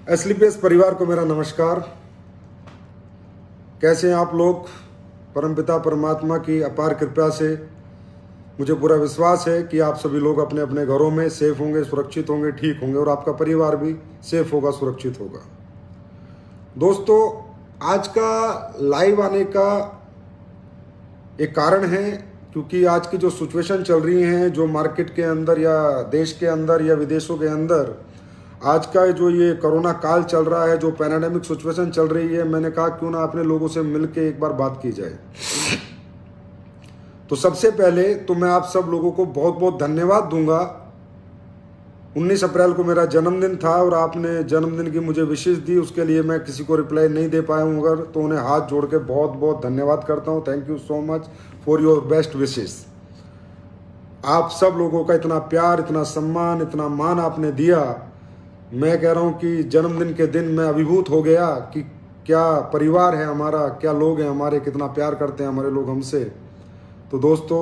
एसलीपीएस परिवार को मेरा नमस्कार। कैसे हैं आप लोग? परमपिता परमात्मा की अपार कृपा से मुझे पूरा विश्वास है कि आप सभी लोग अपने अपने घरों में सेफ होंगे, सुरक्षित होंगे, ठीक होंगे और आपका परिवार भी सेफ होगा, सुरक्षित होगा। दोस्तों, आज का लाइव आने का एक कारण है क्योंकि आज की जो सिचुएशन चल रही हैं, जो मार्केट के अंदर या देश के अंदर या विदेशों के अंदर आज का जो ये कोरोना काल चल रहा है, जो पैंडेमिक सिचुएशन चल रही है, मैंने कहा क्यों ना अपने लोगों से मिलके एक बार बात की जाए। तो सबसे पहले तो मैं आप सब लोगों को बहुत बहुत धन्यवाद दूंगा। 19 अप्रैल को मेरा जन्मदिन था और आपने जन्मदिन की मुझे विशेष दी, उसके लिए मैं किसी को रिप्लाई नहीं दे पाया हूँ अगर, तो उन्हें हाथ जोड़ के बहुत बहुत धन्यवाद करता हूँ। Thank you so much for your best wishes. आप सब लोगों का इतना प्यार, इतना सम्मान, इतना मान आपने दिया। मैं कह रहा हूँ कि जन्मदिन के दिन मैं अभिभूत हो गया कि क्या परिवार है हमारा, क्या लोग हैं हमारे, कितना प्यार करते हैं हमारे लोग हमसे। तो दोस्तों,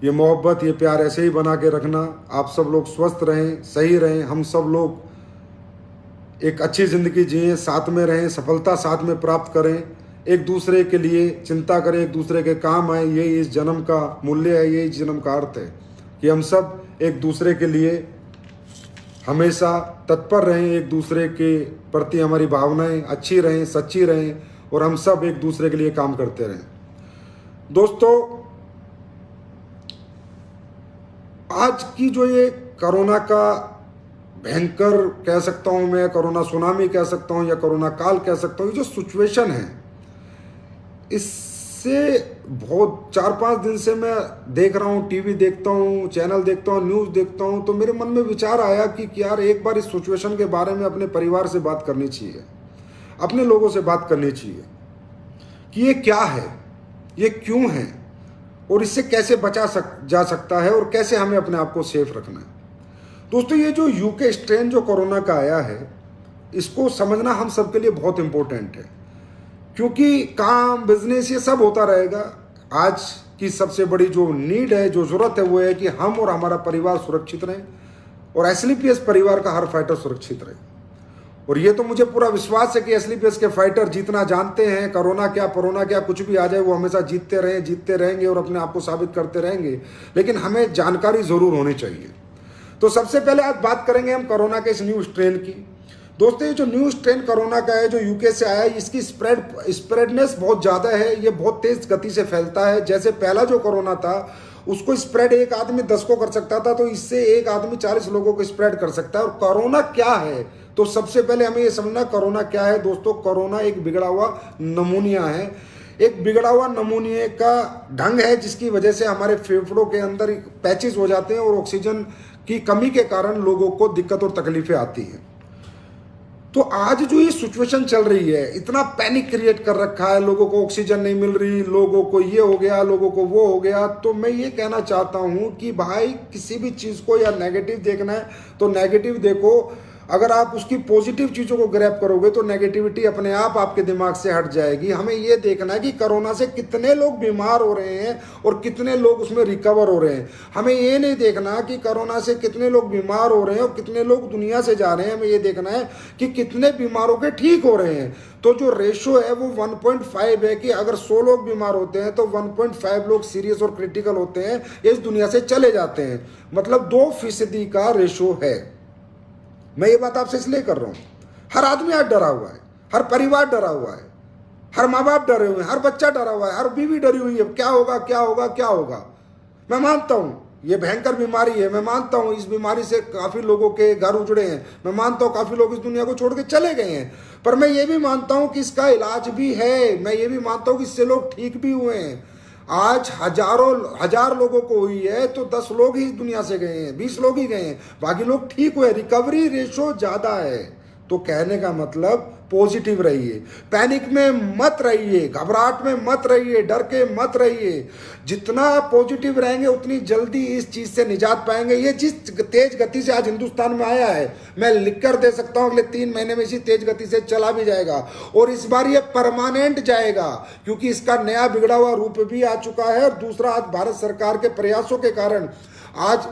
ये मोहब्बत, ये प्यार ऐसे ही बना के रखना। आप सब लोग स्वस्थ रहें, सही रहें, हम सब लोग एक अच्छी ज़िंदगी जिएं, साथ में रहें, सफलता साथ में प्राप्त करें, एक दूसरे के लिए चिंता करें, एक दूसरे के काम आए। यही इस जन्म का मूल्य है, यही जन्म का अर्थ है कि हम सब एक दूसरे के लिए हमेशा तत्पर रहें, एक दूसरे के प्रति हमारी भावनाएं अच्छी रहें, सच्ची रहें और हम सब एक दूसरे के लिए काम करते रहें। दोस्तों, आज की जो ये कोरोना का भयंकर कह सकता हूं मैं, कोरोना सुनामी कह सकता हूं या कोरोना काल कह सकता हूं, ये जो सिचुएशन है, इससे बहुत 4-5 दिन से मैं देख रहा हूँ, टीवी देखता हूँ, चैनल देखता हूँ, न्यूज़ देखता हूँ, तो मेरे मन में विचार आया कि यार एक बार इस सिचुएशन के बारे में अपने परिवार से बात करनी चाहिए, अपने लोगों से बात करनी चाहिए कि ये क्या है, ये क्यों है और इससे कैसे जा सकता है और कैसे हमें अपने आप को सेफ रखना है। दोस्तों, ये जो यूके स्ट्रेन जो कोरोना का आया है, इसको समझना हम सबके लिए बहुत इंपॉर्टेंट है क्योंकि काम, बिजनेस, ये सब होता रहेगा। आज की सबसे बड़ी जो नीड है, जो जरूरत है, वो है कि हम और हमारा परिवार सुरक्षित रहें और एसलीपीएस परिवार का हर फाइटर सुरक्षित रहे। और ये तो मुझे पूरा विश्वास है कि एसलीपीएस के फाइटर जीतना जानते हैं। कोरोना क्या, परोना क्या, कुछ भी आ जाए, वो हमेशा जीतते रहें, जीतते रहेंगे और अपने आप को साबित करते रहेंगे। लेकिन हमें जानकारी जरूर होनी चाहिए। तो सबसे पहले आज बात करेंगे हम कोरोना के इस न्यू स्ट्रेन की। दोस्तों, ये जो न्यू स्ट्रेन कोरोना का है, जो यूके से आया है, इसकी स्प्रेडनेस बहुत ज़्यादा है। ये बहुत तेज गति से फैलता है। जैसे पहला जो कोरोना था, उसको स्प्रेड एक आदमी 10 को कर सकता था, तो इससे एक आदमी 40 लोगों को स्प्रेड कर सकता है। और कोरोना क्या है, तो सबसे पहले हमें ये समझना कोरोना क्या है। दोस्तों, कोरोना एक बिगड़ा हुआ नमूनिया है, एक बिगड़ा हुआ नमूनिया का ढंग है जिसकी वजह से हमारे फेफड़ों के अंदर पैचेस हो जाते हैं और ऑक्सीजन की कमी के कारण लोगों को दिक्कत और तकलीफें आती हैं। तो आज जो ये सिचुएशन चल रही है, इतना पैनिक क्रिएट कर रखा है, लोगों को ऑक्सीजन नहीं मिल रही, लोगों को ये हो गया, लोगों को वो हो गया। तो मैं ये कहना चाहता हूं कि भाई, किसी भी चीज को या नेगेटिव देखना है तो नेगेटिव देखो। अगर आप उसकी पॉजिटिव चीजों को ग्रैब करोगे तो नेगेटिविटी अपने आप आपके दिमाग से हट जाएगी। हमें ये देखना है कि कोरोना से कितने लोग बीमार हो रहे हैं और कितने लोग उसमें रिकवर हो रहे हैं। हमें ये नहीं देखना कि कोरोना से कितने लोग बीमार हो रहे हैं और कितने लोग दुनिया से जा रहे हैं। हमें ये देखना है कि कितने बीमारों के ठीक हो रहे हैं। तो जो रेशो है वो 1.5 है कि अगर 100 लोग बीमार होते हैं तो 1.5 लोग सीरियस और क्रिटिकल होते हैं, इस दुनिया से चले जाते हैं। मतलब 2% का रेशो है। मैं ये बात आपसे इसलिए कर रहा हूं, हर आदमी आज डरा हुआ है, हर परिवार डरा हुआ है, हर माँ बाप डरे हुए हैं, हर बच्चा डरा हुआ है, हर बीवी डरी हुई है। क्या होगा, क्या होगा, क्या होगा। मैं मानता हूं ये भयंकर बीमारी है, मैं मानता हूं इस बीमारी से काफी लोगों के घर उजड़े हैं, मैं मानता हूं काफी लोग इस दुनिया को छोड़ के चले गए हैं, पर मैं ये भी मानता हूं कि इसका इलाज भी है। मैं ये भी मानता हूं कि इससे लोग ठीक भी हुए हैं। आज हजार लोगों को हुई है तो 10 लोग ही इस दुनिया से गए हैं, 20 लोग ही गए हैं, बाकी लोग ठीक हुए। रिकवरी रेशो ज्यादा है। तो कहने का मतलब पॉजिटिव रहिए, पैनिक में मत रहिए, घबराहट में मत रहिए, डर के मत रहिए। जितना पॉजिटिव रहेंगे उतनी जल्दी इस चीज से निजात पाएंगे। ये जिस तेज गति से आज हिंदुस्तान में आया है, मैं लिख कर दे सकता हूं अगले 3 महीने में इसी तेज गति से चला भी जाएगा और इस बार ये परमानेंट जाएगा क्योंकि इसका नया बिगड़ा हुआ रूप भी आ चुका है। और दूसरा, आज भारत सरकार के प्रयासों के कारण आज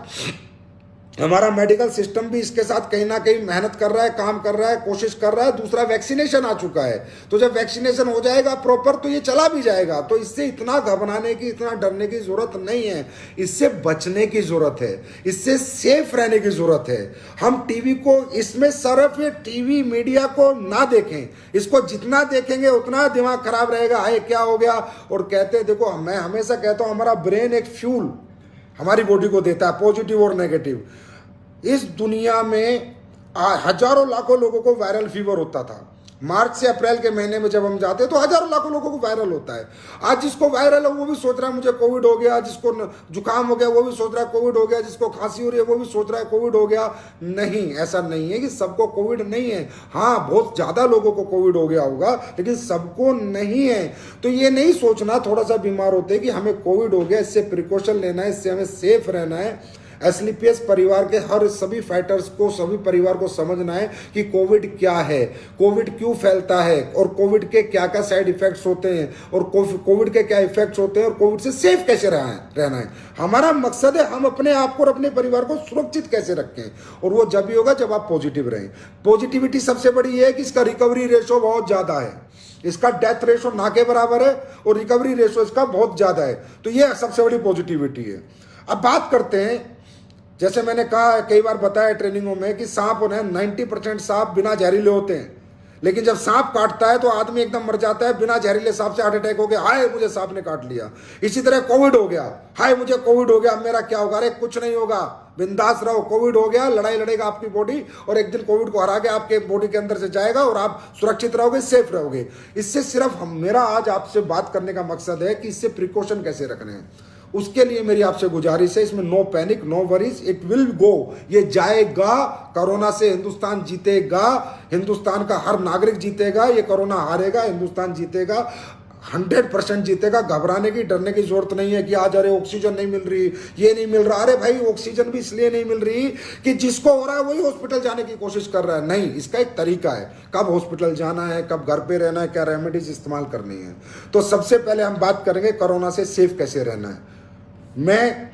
हमारा मेडिकल सिस्टम भी इसके साथ कहीं ना कहीं मेहनत कर रहा है, काम कर रहा है, कोशिश कर रहा है। दूसरा, वैक्सीनेशन आ चुका है, तो जब वैक्सीनेशन हो जाएगा प्रॉपर तो ये चला भी जाएगा। तो इससे इतना घबराने की, इतना डरने की जरूरत नहीं है, इससे बचने की जरूरत है, इससे सेफ रहने की जरूरत है। हम टीवी को, इसमें सिर्फ ये टीवी मीडिया को ना देखें, इसको जितना देखेंगे उतना दिमाग खराब रहेगा। हाय क्या हो गया, और कहते हैं, देखो मैं हमेशा कहता हूं हमारा ब्रेन एक फ्यूल हमारी बॉडी को देता है, पॉजिटिव और नेगेटिव। इस दुनिया में हजारों लाखों लोगों को वायरल फीवर होता था। मार्च से अप्रैल के महीने में जब हम जाते हैं तो हजारों लाखों लोगों को वायरल होता है। आज जिसको वायरल है वो भी सोच रहा है मुझे कोविड हो गया, जिसको जुकाम हो गया वो भी सोच रहा है कोविड हो गया, जिसको खांसी हो रही है वो भी सोच रहा है कोविड हो गया। नहीं, ऐसा नहीं है कि सबको कोविड नहीं है। हाँ, बहुत ज्यादा लोगों को कोविड हो गया होगा, लेकिन सबको नहीं है। तो ये नहीं सोचना थोड़ा सा बीमार होते कि हमें कोविड हो गया, इससे प्रिकॉशन लेना है, इससे हमें सेफ रहना है। एसलीपीएस परिवार के हर सभी फाइटर्स को, सभी परिवार को समझना है कि कोविड क्या है, कोविड क्यों फैलता है, और कोविड के क्या क्या साइड इफेक्ट्स होते हैं, और कोविड के क्या इफेक्ट्स होते हैं, और कोविड से सेफ कैसे रहना है। हमारा मकसद है हम अपने आप को और अपने परिवार को सुरक्षित कैसे रखें, और वो जब भी होगा जब आप पॉजिटिव रहें। पॉजिटिविटी सबसे बड़ी है कि इसका रिकवरी रेशो बहुत ज्यादा है, इसका डेथ रेशो ना के बराबर है और रिकवरी रेशो इसका बहुत ज्यादा है। तो ये सबसे बड़ी पॉजिटिविटी है। अब बात करते हैं, जैसे मैंने कहा कई बार बताया ट्रेनिंगों में कि सांप उन्हें 90% सांप बिना जहरीले होते हैं, लेकिन जब सांप काटता है तो आदमी एकदम मर जाता है। बिना जहरीले सांप से हार्ट अटैक हो गया, हाय मुझे सांप ने काट लिया। इसी तरह कोविड हो गया, हाय मुझे कोविड हो गया, अब मेरा क्या होगा। अरे कुछ नहीं होगा, बिंदास रहो। कोविड हो गया, लड़ाई लड़ेगा आपकी बॉडी, और एक दिन कोविड को हरा के आपके बॉडी के अंदर से जाएगा और आप सुरक्षित रहोगे, सेफ रहोगे। इससे सिर्फ मेरा आज आपसे बात करने का मकसद है कि इससे प्रिकॉशन कैसे रखने हैं। उसके लिए मेरी आपसे गुजारिश है, इसमें no panic, no worries, it will go, ये जाएगा। कोरोना से हिंदुस्तान जीतेगा, हिंदुस्तान का हर नागरिक जीतेगा, ये कोरोना हारेगा, हिंदुस्तान जीतेगा, 100% जीतेगा। घबराने की, डरने की जरूरत नहीं है कि आज अरे ऑक्सीजन नहीं मिल रही, ये नहीं मिल रहा। अरे भाई, ऑक्सीजन भी इसलिए नहीं मिल रही कि जिसको हो रहा है वही हॉस्पिटल जाने की कोशिश कर रहा है। नहीं, इसका एक तरीका है, कब हॉस्पिटल जाना है, कब घर पे रहना है, क्या रेमेडीज इस्तेमाल करनी है। तो सबसे पहले हम बात करेंगे कोरोना से सेफ कैसे रहना है। मैं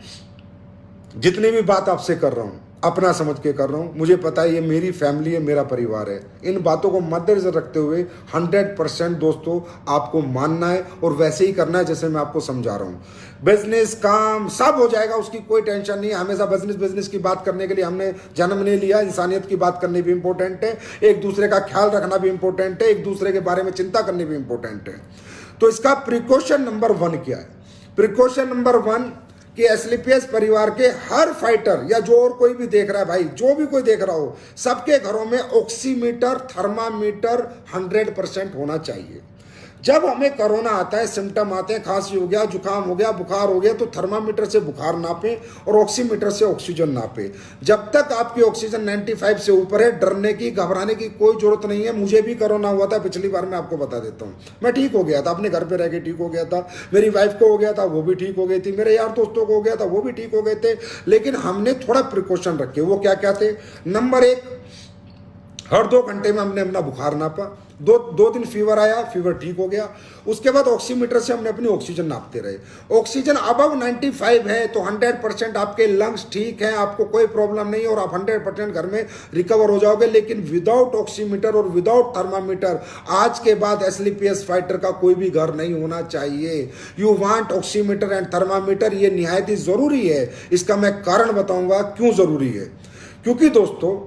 जितनी भी बात आपसे कर रहा हूं अपना समझ के कर रहा हूं, मुझे पता है ये मेरी फैमिली है, मेरा परिवार है। इन बातों को मद्देनजर रखते हुए 100% दोस्तों आपको मानना है और वैसे ही करना है जैसे मैं आपको समझा रहा हूं। बिजनेस, काम सब हो जाएगा, उसकी कोई टेंशन नहीं है। हमेशा बिजनेस की बात करने के लिए हमने जन्म नहीं लिया। इंसानियत की बात करनी भी इंपॉर्टेंट है, एक दूसरे का ख्याल रखना भी इंपॉर्टेंट है, एक दूसरे के बारे में चिंता करनी भी इंपॉर्टेंट है। तो इसका प्रिकॉशन नंबर 1 क्या है? प्रिकॉशन नंबर 1 कि एसलीपीएस परिवार के हर फाइटर या जो और कोई भी देख रहा है, भाई जो भी कोई देख रहा हो, सबके घरों में ऑक्सीमीटर, थर्मामीटर 100% होना चाहिए। जब हमें कोरोना आता है, सिम्टम आते हैं, खांसी हो गया, जुकाम हो गया, बुखार हो गया, तो थर्मामीटर से बुखार नापें और ऑक्सीमीटर से ऑक्सीजन नापें। जब तक आपकी ऑक्सीजन 95 से ऊपर है, डरने की, घबराने की कोई जरूरत नहीं है। मुझे भी कोरोना हुआ था पिछली बार, मैं आपको बता देता हूं। मैं ठीक हो गया था, अपने घर पे रह के ठीक हो गया था। मेरी वाइफ को हो गया था, वो भी ठीक हो गई थी। मेरे यार दोस्तों को हो गया था, वो भी ठीक हो गए थे। लेकिन हमने थोड़ा प्रिकॉशन रखे। वो क्या क्या थे? नंबर 1, हर 2 घंटे में हमने अपना बुखार नापा। दो दिन फीवर आया, फीवर ठीक हो गया। उसके बाद ऑक्सीमीटर से हमने अपनी ऑक्सीजन नापते रहे। ऑक्सीजन अबव 95 है तो 100% आपके लंग्स ठीक हैं, आपको कोई प्रॉब्लम नहीं है और आप 100% घर में रिकवर हो जाओगे। लेकिन विदाउट ऑक्सीमीटर और विदाउट थर्मामीटर आज के बाद एसलीपीएस फाइटर का कोई भी घर नहीं होना चाहिए। You want oximeter and thermometer, ये निहायत ही जरूरी है। इसका मैं कारण बताऊंगा क्यों जरूरी है। क्योंकि दोस्तों,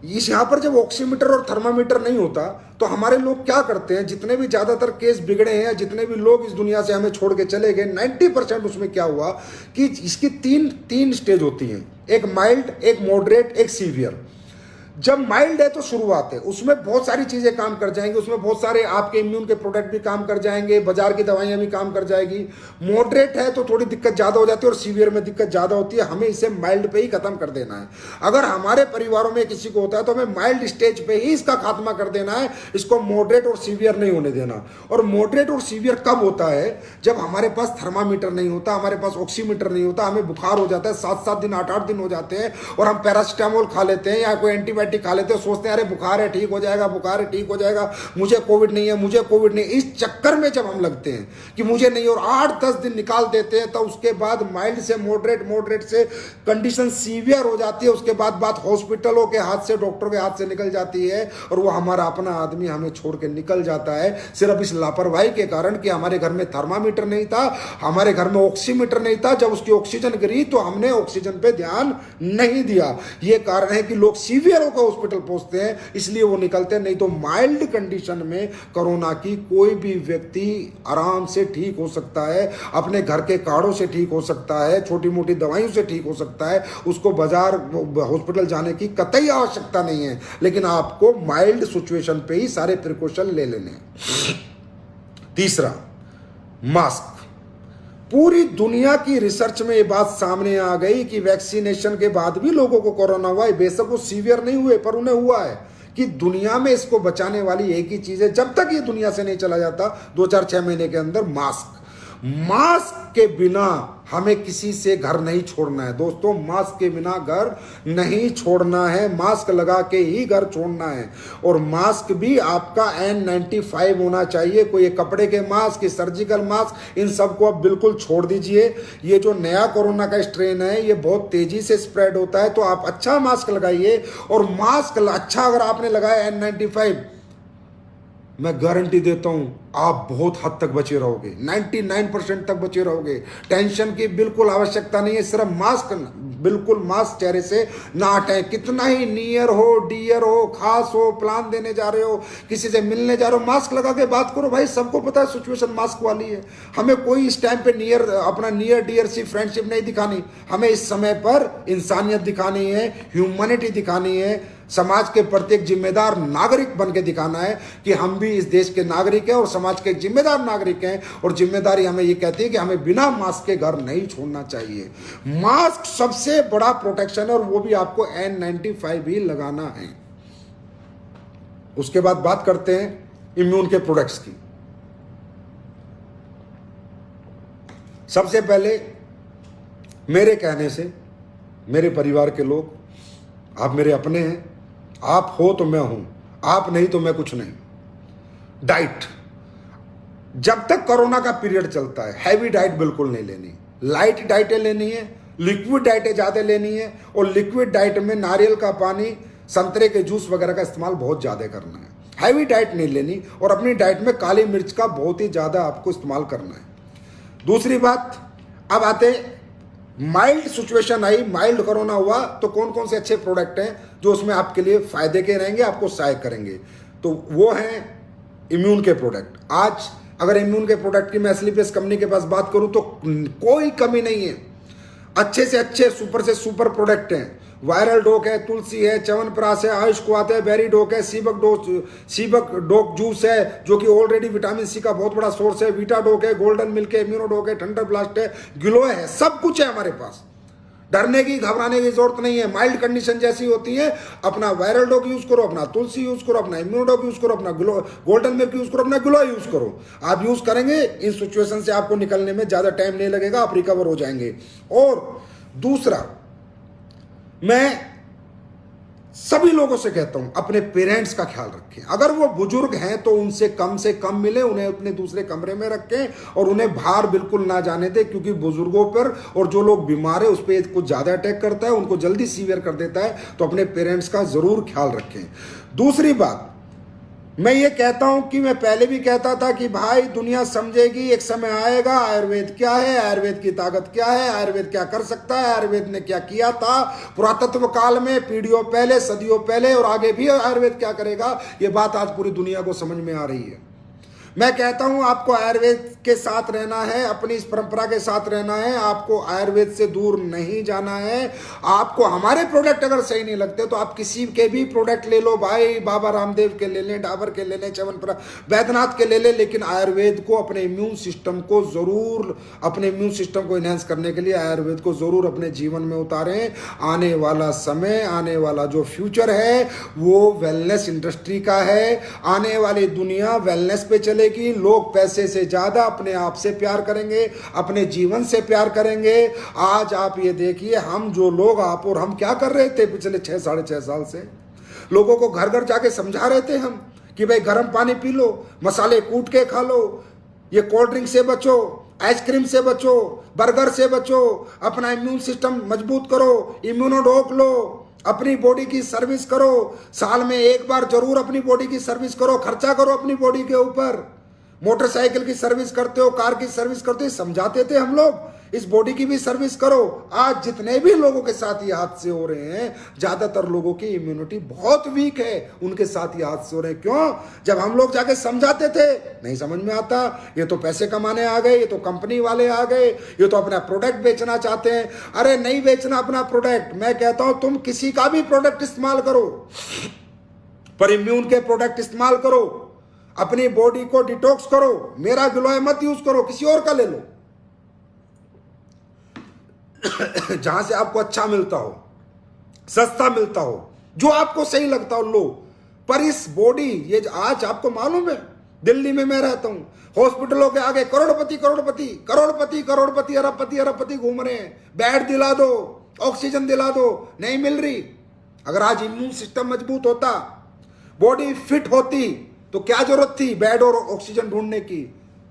इस यहाँ पर जब ऑक्सीमीटर और थर्मामीटर नहीं होता तो हमारे लोग क्या करते हैं, जितने भी ज्यादातर केस बिगड़े हैं, जितने भी लोग इस दुनिया से हमें छोड़ के चले गए, 90% उसमें क्या हुआ कि इसकी तीन स्टेज होती हैं, एक माइल्ड, एक मॉडरेट, एक सीवियर। जब माइल्ड है तो शुरुआत है, उसमें बहुत सारी चीजें काम कर जाएंगी, उसमें बहुत सारे आपके इम्यून के प्रोडक्ट भी काम कर जाएंगे, बाजार की दवाइयां भी काम कर जाएगी। मॉडरेट है तो थोड़ी दिक्कत ज्यादा हो जाती है और सीवियर में दिक्कत ज्यादा होती है। हमें इसे माइल्ड पे ही खत्म कर देना है। अगर हमारे परिवारों में किसी को होता है तो हमें माइल्ड स्टेज पे ही इसका खात्मा कर देना है, इसको मॉडरेट और सीवियर नहीं होने देना। और मॉडरेट और सीवियर कब होता है? जब हमारे पास थर्मामीटर नहीं होता, हमारे पास ऑक्सीमीटर नहीं होता, हमें बुखार हो जाता है, 7-7 दिन 8-8 दिन हो जाते हैं और हम पैरासिटामोल खा लेते हैं या कोई एंटीबायोटिक एंटीबायोटिक खा लेते हैं, सोचते हैं अरे बुखार है ठीक हो जाएगा, बुखार है ठीक हो जाएगा, मुझे कोविड नहीं है, मुझे कोविड नहीं। इस चक्कर में जब हम लगते हैं कि मुझे नहीं, और 8-10 दिन निकाल देते हैं, तो उसके बाद माइल्ड से मॉडरेट, मॉडरेट से कंडीशन सीवियर हो जाती है। उसके बाद बात हॉस्पिटलों के हाथ से, डॉक्टरों के हाथ से निकल जाती है, और वो हमारा अपना आदमी हमें छोड़ के निकल जाता है सिर्फ इस लापरवाही के कारण कि हमारे घर में थर्मामीटर नहीं था, हमारे घर में ऑक्सीमीटर नहीं था। जब उसकी ऑक्सीजन गिरी तो हमने ऑक्सीजन पे ध्यान नहीं दिया। ये कारण है कि लोग सीवियर होकर हॉस्पिटल पहुंचते हैं, इसलिए वो निकलते हैं। नहीं तो माइल्ड कंडीशन में कोरोना की कोई भी व्यक्ति आराम से ठीक हो सकता है, अपने घर के काढ़ों से ठीक हो सकता है, छोटी मोटी दवाइयों से ठीक हो सकता है। उसको बाजार हॉस्पिटल जाने की कतई आवश्यकता नहीं है, लेकिन आपको माइल्ड सिचुएशन पे ही सारे प्रिकॉशन ले लेने हैं। तीसरा, मास्क। पूरी दुनिया की रिसर्च में ये बात सामने आ गई कि वैक्सीनेशन के बाद भी लोगों को कोरोना हुआ है। बेशक वो सीवियर नहीं हुए, पर उन्हें हुआ है। कि दुनिया में इसको बचाने वाली एक ही चीज है, जब तक ये दुनिया से नहीं चला जाता 2-4-6 महीने के अंदर, मास्क। मास्क के बिना हमें किसी से घर नहीं छोड़ना है दोस्तों, मास्क के बिना घर नहीं छोड़ना है, मास्क लगा के ही घर छोड़ना है। और मास्क भी आपका N95 होना चाहिए, कोई कपड़े के मास्क, सर्जिकल मास्क, इन सबको आप बिल्कुल छोड़ दीजिए। ये जो नया कोरोना का स्ट्रेन है ये बहुत तेजी से स्प्रेड होता है, तो आप अच्छा मास्क लगाइए। और मास्क अच्छा अगर आपने लगाया N95, मैं गारंटी देता हूं आप बहुत हद तक बचे रहोगे, 99% तक बचे रहोगे। टेंशन की बिल्कुल आवश्यकता नहीं है, सिर्फ मास्क, बिल्कुल मास्क चेहरे से ना हटाएं। कितना ही नियर हो, डियर हो, खास हो, प्लान देने जा रहे हो, किसी से मिलने जा रहे हो, मास्क लगा के बात करो। भाई सबको पता है सिचुएशन मास्क वाली है, हमें कोई इस टाइम पे अपना नियर डियर सी फ्रेंडशिप नहीं दिखानी, हमें इस समय पर इंसानियत दिखानी है, ह्यूमैनिटी दिखानी है, समाज के प्रति एक जिम्मेदार नागरिक बन के दिखाना है कि हम भी इस देश के नागरिक हैं और समाज के जिम्मेदार नागरिक हैं। और जिम्मेदारी हमें ये कहती है कि हमें बिना मास्क के घर नहीं छोड़ना चाहिए। मास्क सबसे बड़ा प्रोटेक्शन है, और वो भी आपको N95 ही लगाना है। उसके बाद बात करते हैं इम्यून के प्रोडक्ट्स की। सबसे पहले मेरे कहने से, मेरे परिवार के लोग, आप मेरे अपने हैं, आप हो तो मैं हूं, आप नहीं तो मैं कुछ नहीं। डाइट, जब तक कोरोना का पीरियड चलता है हैवी डाइट बिल्कुल नहीं लेनी, लाइट डाइटें लेनी है, लिक्विड डाइटें ज़्यादा लेनी है। और लिक्विड डाइट में नारियल का पानी, संतरे के जूस वगैरह का इस्तेमाल बहुत ज़्यादा करना है। हैवी डाइट नहीं लेनी, और अपनी डाइट में काली मिर्च का बहुत ही ज़्यादा आपको इस्तेमाल करना है। दूसरी बात, अब आते माइल्ड सिचुएशन आई, माइल्ड कोरोना हुआ, तो कौन कौन से अच्छे प्रोडक्ट हैं जो उसमें आपके लिए फायदे के रहेंगे, आपको सहायक करेंगे। तो वो हैं इम्यून के प्रोडक्ट। आज अगर इम्यून के प्रोडक्ट की मैं एस्लीपियस कंपनी के पास बात करूं तो कोई कमी नहीं है, अच्छे से अच्छे, सुपर से सुपर प्रोडक्ट हैं। वायरल डोक है, तुलसी है, च्यवनप्राश है, आयुष क्वाथ है, बेरी डोक है, सीबक डोक जूस है जो कि ऑलरेडी विटामिन सी का बहुत बड़ा सोर्स है, वीटा डोक है, गोल्डन मिल्क है, इम्यूनो डोक है, थंडर ब्लास्ट है, ग्लो है, सब कुछ है हमारे पास। डरने की, घबराने की जरूरत नहीं है। माइल्ड कंडीशन जैसी होती है, अपना वायरल डोक यूज करो, अपना तुलसी यूज करो, अपना इम्यूनो डोक यूज करो, अपना ग्लो गोल्डन मिल्क यूज करो, अपना ग्लो यूज करो। आप यूज करेंगे, इन सिचुएशन से आपको निकलने में ज्यादा टाइम नहीं लगेगा, आप रिकवर हो जाएंगे। और दूसरा, मैं सभी लोगों से कहता हूं अपने पेरेंट्स का ख्याल रखें। अगर वो बुजुर्ग हैं तो उनसे कम मिले, उन्हें अपने दूसरे कमरे में रखें और उन्हें बाहर बिल्कुल ना जाने दें, क्योंकि बुजुर्गों पर और जो लोग बीमार है उस पर कुछ ज्यादा अटैक करता है, उनको जल्दी सीवियर कर देता है। तो अपने पेरेंट्स का जरूर ख्याल रखें। दूसरी बात, मैं ये कहता हूं कि मैं पहले भी कहता था कि भाई दुनिया समझेगी, एक समय आएगा आयुर्वेद क्या है, आयुर्वेद की ताकत क्या है, आयुर्वेद क्या कर सकता है, आयुर्वेद ने क्या किया था पुरातत्व काल में, पीढ़ियों पहले, सदियों पहले, और आगे भी आयुर्वेद क्या करेगा। ये बात आज पूरी दुनिया को समझ में आ रही है। मैं कहता हूं आपको आयुर्वेद के साथ रहना है, अपनी इस परंपरा के साथ रहना है, आपको आयुर्वेद से दूर नहीं जाना है। आपको हमारे प्रोडक्ट अगर सही नहीं लगते तो आप किसी के भी प्रोडक्ट ले लो भाई, बाबा रामदेव के ले लें, डाबर के ले लें, च्यवनप्राश, वैद्यनाथ के ले लें, लेकिन आयुर्वेद को, अपने इम्यून सिस्टम को जरूर, अपने इम्यून सिस्टम को इनहेंस करने के लिए आयुर्वेद को जरूर अपने जीवन में उतारें। आने वाला समय, आने वाला जो फ्यूचर है वो वेलनेस इंडस्ट्री का है। आने वाली दुनिया वेलनेस पे चले की, लोग पैसे से ज्यादा अपने आप से प्यार करेंगे, अपने जीवन से प्यार करेंगे। आज आप ये देखिए, हम जो लोग, आप और हम क्या कर रहे थे पिछले 6 साढ़े 6 साल से, लोगों को घर घर जाके समझा रहे थे हम कि भाई गर्म पानी पी लो, मसाले कूट के खा लो, ये कोल्ड ड्रिंक से बचो, आइसक्रीम से बचो, बर्गर से बचो, अपना इम्यून सिस्टम मजबूत करो, इम्यूनोडोक लो, अपनी बॉडी की सर्विस करो, साल में एक बार जरूर अपनी बॉडी की सर्विस करो, खर्चा करो अपनी बॉडी के ऊपर। मोटरसाइकिल की सर्विस करते हो, कार की सर्विस करते हो, समझाते थे हम लोग, इस बॉडी की भी सर्विस करो। आज जितने भी लोगों के साथ ये हादसे हो रहे हैं, ज्यादातर लोगों की इम्यूनिटी बहुत वीक है, उनके साथ ये हादसे हो रहे हैं। क्यों? जब हम लोग जाके समझाते थे, नहीं समझ में आता, ये तो पैसे कमाने आ गए, ये तो कंपनी वाले आ गए, ये तो अपना प्रोडक्ट बेचना चाहते हैं। अरे नहीं बेचना अपना प्रोडक्ट, मैं कहता हूं तुम किसी का भी प्रोडक्ट इस्तेमाल करो, पर इम्यून के प्रोडक्ट इस्तेमाल करो, अपनी बॉडी को डिटॉक्स करो। मेरा गिलोय मत यूज करो, किसी और का ले लो जहां से आपको अच्छा मिलता हो, सस्ता मिलता हो, जो आपको सही लगता हो लो। पर इस बॉडी, ये आज आपको मालूम है, दिल्ली में मैं रहता हूं, हॉस्पिटलों के आगे करोड़पति करोड़पति करोड़पति करोड़पति अरबपति अरबपति घूम रहे हैं, बेड दिला दो, ऑक्सीजन दिला दो, नहीं मिल रही। अगर आज इम्यून सिस्टम मजबूत होता, बॉडी फिट होती, तो क्या जरूरत थी बेड और ऑक्सीजन ढूंढने की?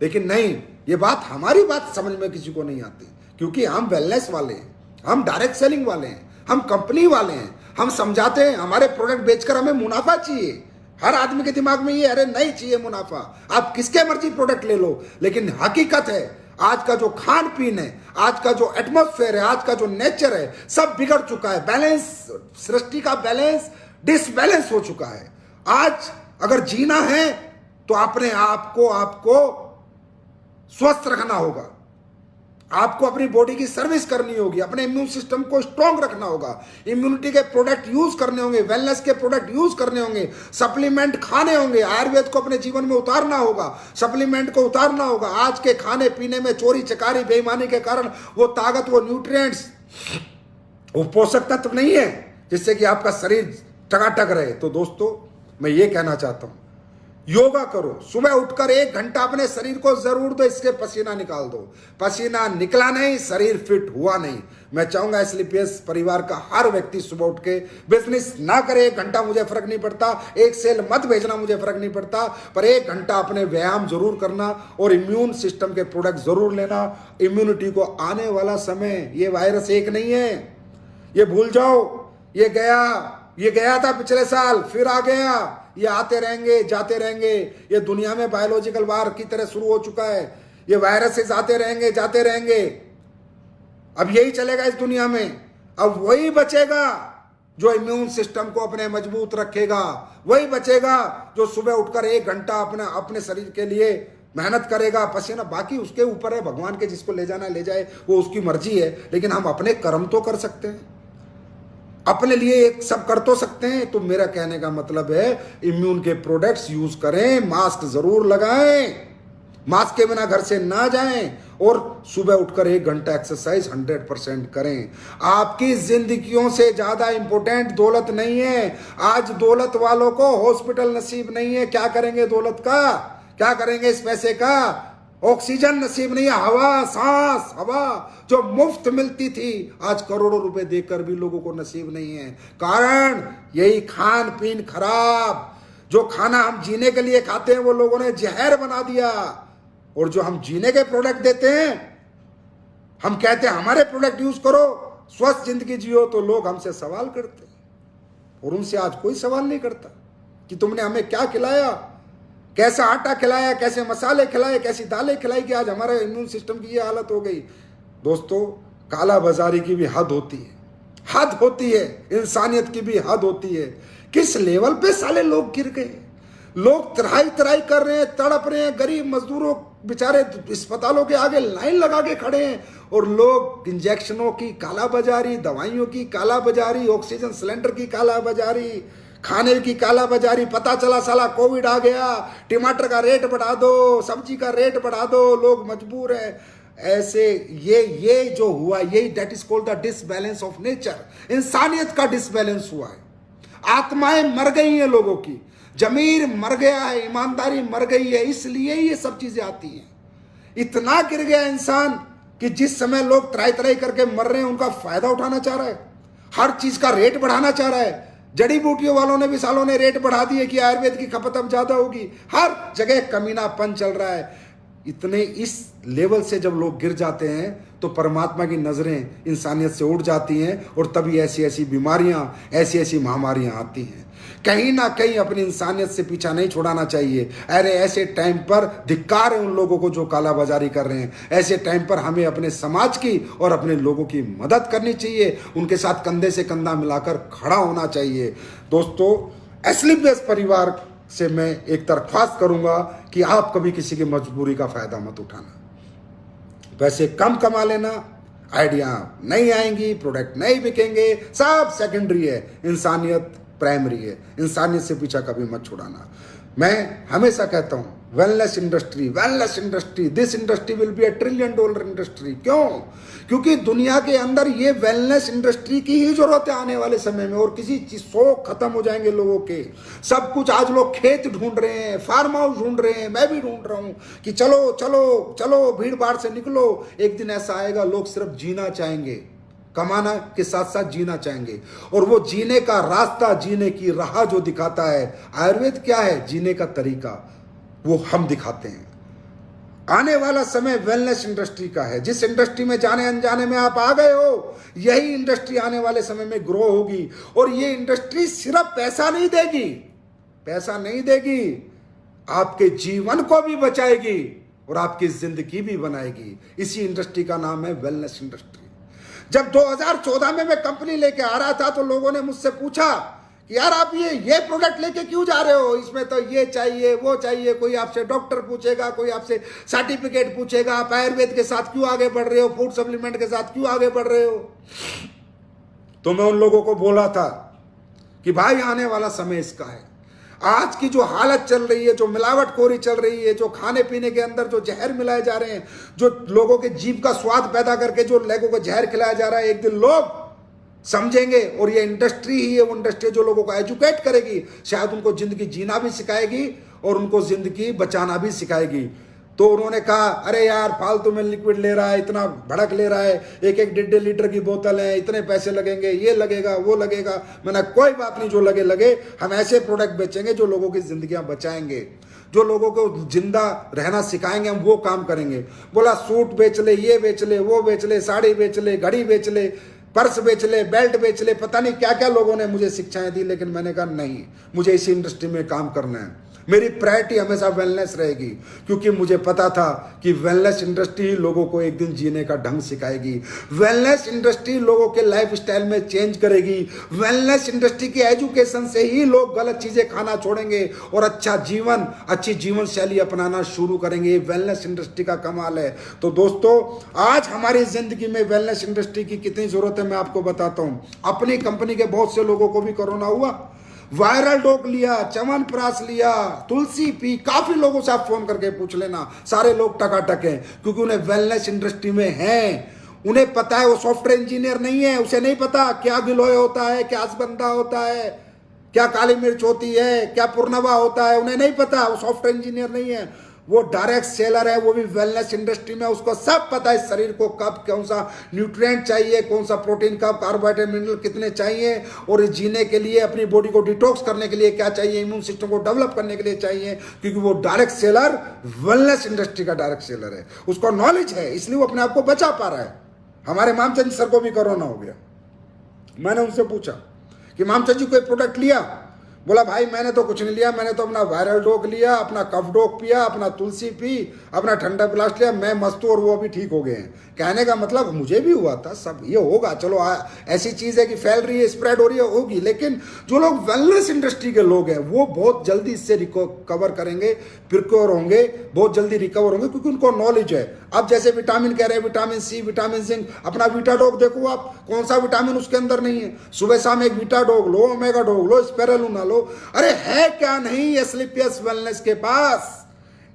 लेकिन नहीं, ये बात, हमारी बात समझ में किसी को नहीं आती, क्योंकि हम वेलनेस वाले हैं, हम डायरेक्ट सेलिंग वाले हैं, हम कंपनी वाले हैं, हम समझाते हैं हमारे प्रोडक्ट बेचकर हमें मुनाफा चाहिए। हर आदमी के दिमाग में ये, अरे नहीं चाहिए मुनाफा, आप किसके मर्जी प्रोडक्ट ले लो। लेकिन हकीकत है, आज का जो खान पीन है, आज का जो एटमॉस्फेयर है, आज का जो नेचर है, सब बिगड़ चुका है। बैलेंस, सृष्टि का बैलेंस डिसबैलेंस हो चुका है। आज अगर जीना है तो अपने आपको स्वस्थ रखना होगा, आपको अपनी बॉडी की सर्विस करनी होगी, अपने इम्यून सिस्टम को स्ट्रांग रखना होगा, इम्यूनिटी के प्रोडक्ट यूज करने होंगे, वेलनेस के प्रोडक्ट यूज करने होंगे, सप्लीमेंट खाने होंगे, आयुर्वेद को अपने जीवन में उतारना होगा, सप्लीमेंट को उतारना होगा। आज के खाने पीने में चोरी चकारी बेईमानी के कारण वो ताकत, वो न्यूट्रिएंट्स, वो पोषक तत्व नहीं है जिससे कि आपका शरीर टकाटक रहे। तो दोस्तों, मैं ये कहना चाहता हूं, योगा करो, सुबह उठकर 1 घंटा अपने शरीर को जरूर दो, इसके पसीना निकाल दो। पसीना निकला नहीं, शरीर फिट हुआ नहीं। मैं चाहूंगा एसलीपीएस परिवार का हर व्यक्ति सुबह उठ के बिजनेस ना करे, 1 घंटा मुझे फर्क नहीं पड़ता, 1 सेल मत भेजना मुझे फर्क नहीं पड़ता, पर 1 घंटा अपने व्यायाम जरूर करना और इम्यून सिस्टम के प्रोडक्ट जरूर लेना। इम्यूनिटी को आने वाला समय, ये वायरस एक नहीं है, ये भूल जाओ, ये गया था पिछले साल, फिर आ गया, ये आते रहेंगे जाते रहेंगे। ये दुनिया में बायोलॉजिकल वार की तरह शुरू हो चुका है, ये वायरसेस आते रहेंगे जाते रहेंगे। अब यही चलेगा इस दुनिया में। अब वही बचेगा जो इम्यून सिस्टम को अपने मजबूत रखेगा, वही बचेगा जो सुबह उठकर 1 घंटा अपने शरीर के लिए मेहनत करेगा, पसीना, बाकी उसके ऊपर है, भगवान के जिसको ले जाना ले जाए, वो उसकी मर्जी है। लेकिन हम अपने कर्म तो कर सकते हैं, अपने लिए एक सब कर तो सकते हैं। तो मेरा कहने का मतलब है, इम्यून के प्रोडक्ट्स यूज करें, मास्क जरूर लगाएं, मास्क के बिना घर से ना जाएं, और सुबह उठकर 1 घंटा एक्सरसाइज 100% करें। आपकी जिंदगियों से ज्यादा इंपॉर्टेंट दौलत नहीं है। आज दौलत वालों को हॉस्पिटल नसीब नहीं है, क्या करेंगे दौलत का, क्या करेंगे इस पैसे का? ऑक्सीजन नसीब नहीं है, हवा, सांस, हवा जो मुफ्त मिलती थी, आज करोड़ों रुपए देकर भी लोगों को नसीब नहीं है। कारण यही खान पीन खराब, जो खाना हम जीने के लिए खाते हैं वो लोगों ने जहर बना दिया, और जो हम जीने के प्रोडक्ट देते हैं, हम कहते हैं हमारे प्रोडक्ट यूज करो, स्वस्थ जिंदगी जियो, तो लोग हमसे सवाल करते हैं, और उनसे आज कोई सवाल नहीं करता कि तुमने हमें क्या खिलाया, कैसा आटा खिलाया, कैसे मसाले खिलाए, कैसी दालें खिलाई, कि आज हमारे इम्यून सिस्टम की ये हालत हो गई। दोस्तों, काला बाजारी की भी हद होती है, हद होती है, इंसानियत की भी हद होती है। किस लेवल पे साले लोग गिर गए, लोग तराई तराई कर रहे हैं, तड़प रहे हैं, गरीब मजदूरों बेचारे अस्पतालों के आगे लाइन लगा के खड़े हैं, और लोग इंजेक्शनों की काला बाजारी, दवाइयों की काला बाजारी, ऑक्सीजन सिलेंडर की काला बाजारी, खाने की काला बाजारी। पता चला साला कोविड आ गया, टमाटर का रेट बढ़ा दो, सब्जी का रेट बढ़ा दो, लोग मजबूर हैं। ऐसे ये जो हुआ, यही that is called the disbalance of nature. इंसानियत का डिसबैलेंस हुआ है, आत्माएं मर गई हैं लोगों की, जमीर मर गया है, ईमानदारी मर गई है, इसलिए ये सब चीजें आती हैं। इतना गिर गया इंसान कि जिस समय लोग तराई तराई करके मर रहे हैं, उनका फायदा उठाना चाह रहा है, हर चीज का रेट बढ़ाना चाह रहा है। जड़ी बूटियों वालों ने भी सालों ने रेट बढ़ा दिए कि आयुर्वेद की खपत अब ज्यादा होगी। हर जगह कमीनापन चल रहा है। इतने इस लेवल से जब लोग गिर जाते हैं तो परमात्मा की नजरें इंसानियत से उड़ जाती हैं और तभी ऐसी ऐसी बीमारियां, ऐसी ऐसी महामारियां आती हैं। कहीं ना कहीं अपनी इंसानियत से पीछा नहीं छुड़ाना चाहिए। अरे ऐसे टाइम पर धिक्कार है उन लोगों को जो कालाबाजारी कर रहे हैं। ऐसे टाइम पर हमें अपने समाज की और अपने लोगों की मदद करनी चाहिए, उनके साथ कंधे से कंधा मिलाकर खड़ा होना चाहिए। दोस्तों, एस्क्लेपियस परिवार से मैं एक दरख्वास्त करूंगा कि आप कभी किसी की मजबूरी का फायदा मत उठाना। पैसे कम कमा लेना, आइडिया नहीं आएंगी, प्रोडक्ट नहीं बिकेंगे, सब सेकेंडरी है, इंसानियत प्राइमरी है। इंसानियत से पीछा कभी मत छुड़ाना। मैं हमेशा कहता हूं wellness industry, this industry will be $1 trillion industry. क्यों? क्योंकि दुनिया के अंदर ये वेलनेस इंडस्ट्री की ही जरूरत है आने वाले समय में। और किसी चीज शौक खत्म हो जाएंगे लोगों के। सब कुछ आज लोग खेत ढूंढ रहे हैं, फार्म हाउस ढूंढ रहे हैं, मैं भी ढूंढ रहा हूं कि चलो चलो चलो भीड़ भाड़ से निकलो। एक दिन ऐसा आएगा लोग सिर्फ जीना चाहेंगे, कमाना के साथ साथ जीना चाहेंगे। और वो जीने का रास्ता, जीने की राह जो दिखाता है आयुर्वेद क्या है, जीने का तरीका, वो हम दिखाते हैं। आने वाला समय वेलनेस इंडस्ट्री का है। जिस इंडस्ट्री में जाने अनजाने में आप आ गए हो, यही इंडस्ट्री आने वाले समय में ग्रो होगी। और ये इंडस्ट्री सिर्फ पैसा नहीं देगी, आपके जीवन को भी बचाएगी और आपकी जिंदगी भी बनाएगी। इसी इंडस्ट्री का नाम है वेलनेस इंडस्ट्री। जब 2014 में मैं कंपनी लेके आ रहा था तो लोगों ने मुझसे पूछा कि यार आप ये प्रोडक्ट लेके क्यों जा रहे हो, इसमें तो ये चाहिए वो चाहिए। कोई आपसे डॉक्टर पूछेगा, कोई आपसे सर्टिफिकेट पूछेगा, आप आयुर्वेद के साथ क्यों आगे बढ़ रहे हो, फूड सप्लीमेंट के साथ क्यों आगे बढ़ रहे हो। तो मैं उन लोगों को बोला था कि भाई आने वाला समय इसका है। आज की जो हालत चल रही है, जो मिलावटखोरी चल रही है, जो खाने पीने के अंदर जो जहर मिलाए जा रहे हैं, जो लोगों के जीभ का स्वाद पैदा करके जो लोगों को जहर खिलाया जा रहा है, एक दिन लोग समझेंगे। और ये इंडस्ट्री ही है वो इंडस्ट्री जो लोगों को एजुकेट करेगी, शायद उनको जिंदगी जीना भी सिखाएगी और उनको जिंदगी बचाना भी सिखाएगी। तो उन्होंने कहा अरे यार फालतू में लिक्विड ले रहा है, इतना भड़क ले रहा है, 1-1 लीटर की बोतल है, इतने पैसे लगेंगे, ये लगेगा वो लगेगा। मैंने कोई बात नहीं, जो लगे, हम ऐसे प्रोडक्ट बेचेंगे जो लोगों की जिंदगियां बचाएंगे, जो लोगों को जिंदा रहना सिखाएंगे, हम वो काम करेंगे। बोला सूट बेच ले, ये बेच ले, वो बेच ले, साड़ी बेच ले, घड़ी बेच ले, पर्स बेच ले, बेल्ट बेच ले, पता नहीं क्या क्या लोगों ने मुझे शिक्षाएं दी। लेकिन मैंने कहा नहीं, मुझे इसी इंडस्ट्री में काम करना है। मेरी प्रायोरिटी हमेशा वेलनेस रहेगी, क्योंकि मुझे पता था कि वेलनेस इंडस्ट्री ही लोगों को एक दिन जीने का ढंग सिखाएगी। वेलनेस इंडस्ट्री लोगों के लाइफ स्टाइल में चेंज करेगी। वेलनेस इंडस्ट्री के एजुकेशन से ही लोग गलत चीजें खाना छोड़ेंगे और अच्छी जीवन शैली अपनाना शुरू करेंगे। वेलनेस इंडस्ट्री का कमाल है। तो दोस्तों, आज हमारी जिंदगी में वेलनेस इंडस्ट्री की कितनी जरूरत है मैं आपको बताता हूं। अपनी कंपनी के बहुत से लोगों को भी कोरोना हुआ, वायरल डॉग लिया, च्यवनप्राश लिया, तुलसी पी। काफी लोगों से आप फोन करके पूछ लेना, सारे लोग टकाटक हैं, क्योंकि उन्हें वेलनेस इंडस्ट्री में हैं। उन्हें पता है, वो सॉफ्टवेयर इंजीनियर नहीं है, उसे नहीं पता क्या गिलोय होता है, क्या असबंदा होता है, क्या काली मिर्च होती है, क्या पुरनवा होता है, उन्हें नहीं पता। वो सॉफ्टवेयर इंजीनियर नहीं है, वो डायरेक्ट सेलर है, वो भी वेलनेस इंडस्ट्री में। उसको सब पता है शरीर को कब कौन सा न्यूट्रिएंट चाहिए, कौन सा प्रोटीन, कब कार्बोहाइड्रेट, मिनरल कितने चाहिए, और जीने के लिए, अपनी बॉडी को डिटॉक्स करने के लिए क्या चाहिए, इम्यून सिस्टम को डेवलप करने के लिए चाहिए। क्योंकि वो डायरेक्ट सेलर वेलनेस इंडस्ट्री का डायरेक्ट सेलर है, उसको नॉलेज है, इसलिए वो अपने आप को बचा पा रहा है। हमारे मामचंद सर को भी कोरोना हो गया। मैंने उनसे पूछा कि मामचंद जी कोई प्रोडक्ट लिया? बोला भाई मैंने तो कुछ नहीं लिया, मैंने तो अपना वायरल डॉग लिया, अपना कफ डॉग पिया, अपना तुलसी पी, अपना ठंडा ब्लास्ट लिया, मैं मस्त हूं और वो अभी ठीक हो गए हैं। कहने का मतलब मुझे भी हुआ था, सब ये होगा, चलो ऐसी चीज है कि फैल रही है, स्प्रेड हो रही है, होगी। लेकिन जो लोग वेलनेस इंडस्ट्री के लोग हैं वो बहुत जल्दी इससे रिकवर करेंगे, प्रिक्योर होंगे, बहुत जल्दी रिकवर होंगे, क्योंकि उनको नॉलेज है। अब जैसे विटामिन कह रहे हैं, विटामिन सी, विटामिन जिंक, अपना वीटा डॉग देखो आप, कौन सा विटामिन उसके अंदर नहीं है। सुबह शाम एक वीटा डॉग लो, ओमेगा डॉग लो, स्पेरुलिना लो। अरे है क्या नहीं एस्क्लेपियस वेलनेस के पास?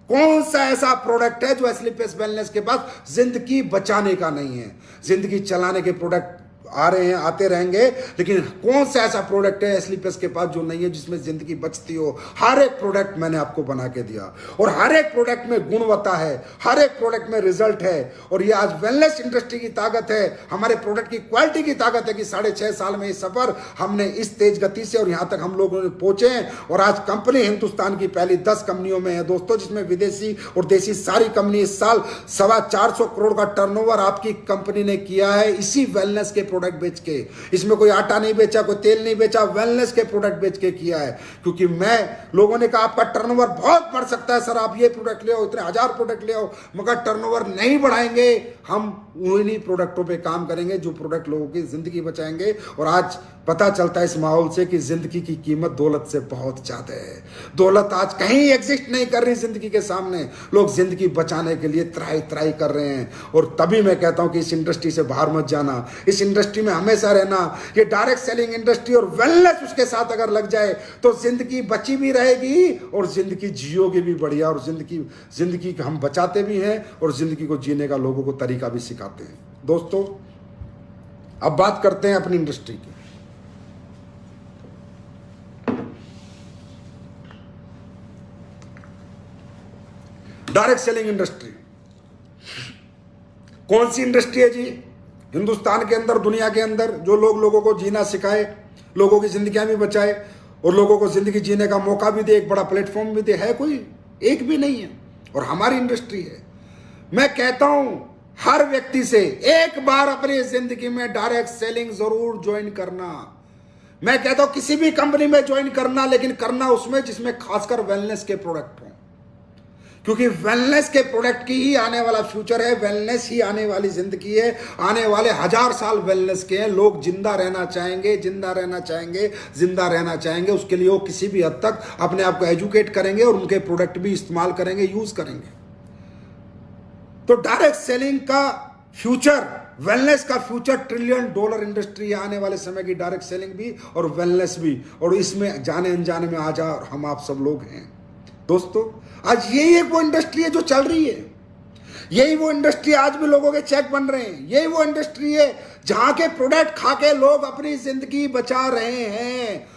कौन सा ऐसा प्रोडक्ट है जो एस्क्लेपियस वेलनेस के पास जिंदगी बचाने का नहीं है, जिंदगी चलाने के प्रोडक्ट आ रहे हैं, आते रहेंगे, लेकिन कौन सा ऐसा प्रोडक्ट है एसलीपीएस के पास जो नहीं है जिसमें जिंदगी बचती हो? हर एक प्रोडक्ट मैंने आपको बना के दिया और हर एक प्रोडक्ट में गुणवत्ता है, हर एक प्रोडक्ट में रिजल्ट है। और ये आज वेलनेस इंडस्ट्री की ताकत है, हमारे प्रोडक्ट की क्वालिटी की ताकत है कि 6.5 साल में ये सफर हमने इस तेज गति से और यहां तक हम लोग पहुंचे हैं। और आज कंपनी हिंदुस्तान की पहली 10 कंपनियों में है दोस्तों, जिसमें विदेशी और देसी सारी कंपनी। इस साल 425 करोड़ का टर्नओवर आपकी कंपनी ने किया है इसी वेलनेस के प्रोडक्ट बेच के। इसमें कोई आटा नहीं बेचा, कोई तेल नहीं बेचा, वेलनेस के प्रोडक्ट बेच के किया है। क्योंकि मैं लोगों ने कहा आपका टर्नओवर बहुत बढ़ सकता है सर, आप ये प्रोडक्ट ले आओ, इतने 1000 प्रोडक्ट ले आओ, मगर टर्नओवर नहीं बढ़ाएंगे, हम उन्हीं प्रोडक्टों पे काम करेंगे जो प्रोडक्ट लोगों की जिंदगी बचाएंगे। और आज पता चलता है इस माहौल से कि जिंदगी की कीमत दौलत से बहुत ज्यादा है। दौलत आज कहीं एग्जिस्ट नहीं कर रही जिंदगी के सामने। लोग जिंदगी बचाने के लिए त्राई त्राई कर रहे हैं। और तभी मैं कहता हूं कि इस इंडस्ट्री से बाहर मत जाना, इस इंडस्ट्री में हमेशा रहना। ये डायरेक्ट सेलिंग इंडस्ट्री और वेलनेस उसके साथ अगर लग जाए तो जिंदगी बची भी रहेगी और जिंदगी जियोगे भी बढ़िया। और जिंदगी हम बचाते भी हैं और जिंदगी को जीने का लोगों को तरीका भी सिखाते हैं। दोस्तों, अब बात करते हैं अपनी इंडस्ट्री की। डायरेक्ट सेलिंग इंडस्ट्री कौन सी इंडस्ट्री है जी? हिंदुस्तान के अंदर, दुनिया के अंदर जो लोगों को जीना सिखाए, लोगों की जिंदगियां भी बचाए और लोगों को जिंदगी जीने का मौका भी दे, एक बड़ा प्लेटफॉर्म भी दे, है कोई? एक भी नहीं है। और हमारी इंडस्ट्री है। मैं कहता हूं हर व्यक्ति से एक बार अपनी जिंदगी में डायरेक्ट सेलिंग जरूर ज्वाइन करना। मैं कहता हूं किसी भी कंपनी में ज्वाइन करना, लेकिन करना उसमें जिसमें खासकर वेलनेस के प्रोडक्ट हो। क्योंकि वेलनेस के प्रोडक्ट की ही आने वाला फ्यूचर है, वेलनेस ही आने वाली जिंदगी है। आने वाले 1000 साल वेलनेस के हैं। लोग जिंदा रहना चाहेंगे, जिंदा रहना चाहेंगे, जिंदा रहना चाहेंगे। उसके लिए वो किसी भी हद तक अपने आप को एजुकेट करेंगे और उनके प्रोडक्ट भी इस्तेमाल करेंगे, यूज करेंगे। तो डायरेक्ट सेलिंग का फ्यूचर, वेलनेस का फ्यूचर $1 ट्रिलियन इंडस्ट्री है आने वाले समय की, डायरेक्ट सेलिंग भी और वेलनेस भी। और इसमें जाने अनजाने में आज हम आप सब लोग हैं दोस्तों। आज यही एक वो इंडस्ट्री है जो चल रही है। यही वो इंडस्ट्री आज भी लोगों के चेक बन रहे हैं। यही वो इंडस्ट्री है जहां के प्रोडक्ट खा के लोग अपनी जिंदगी बचा रहे हैं।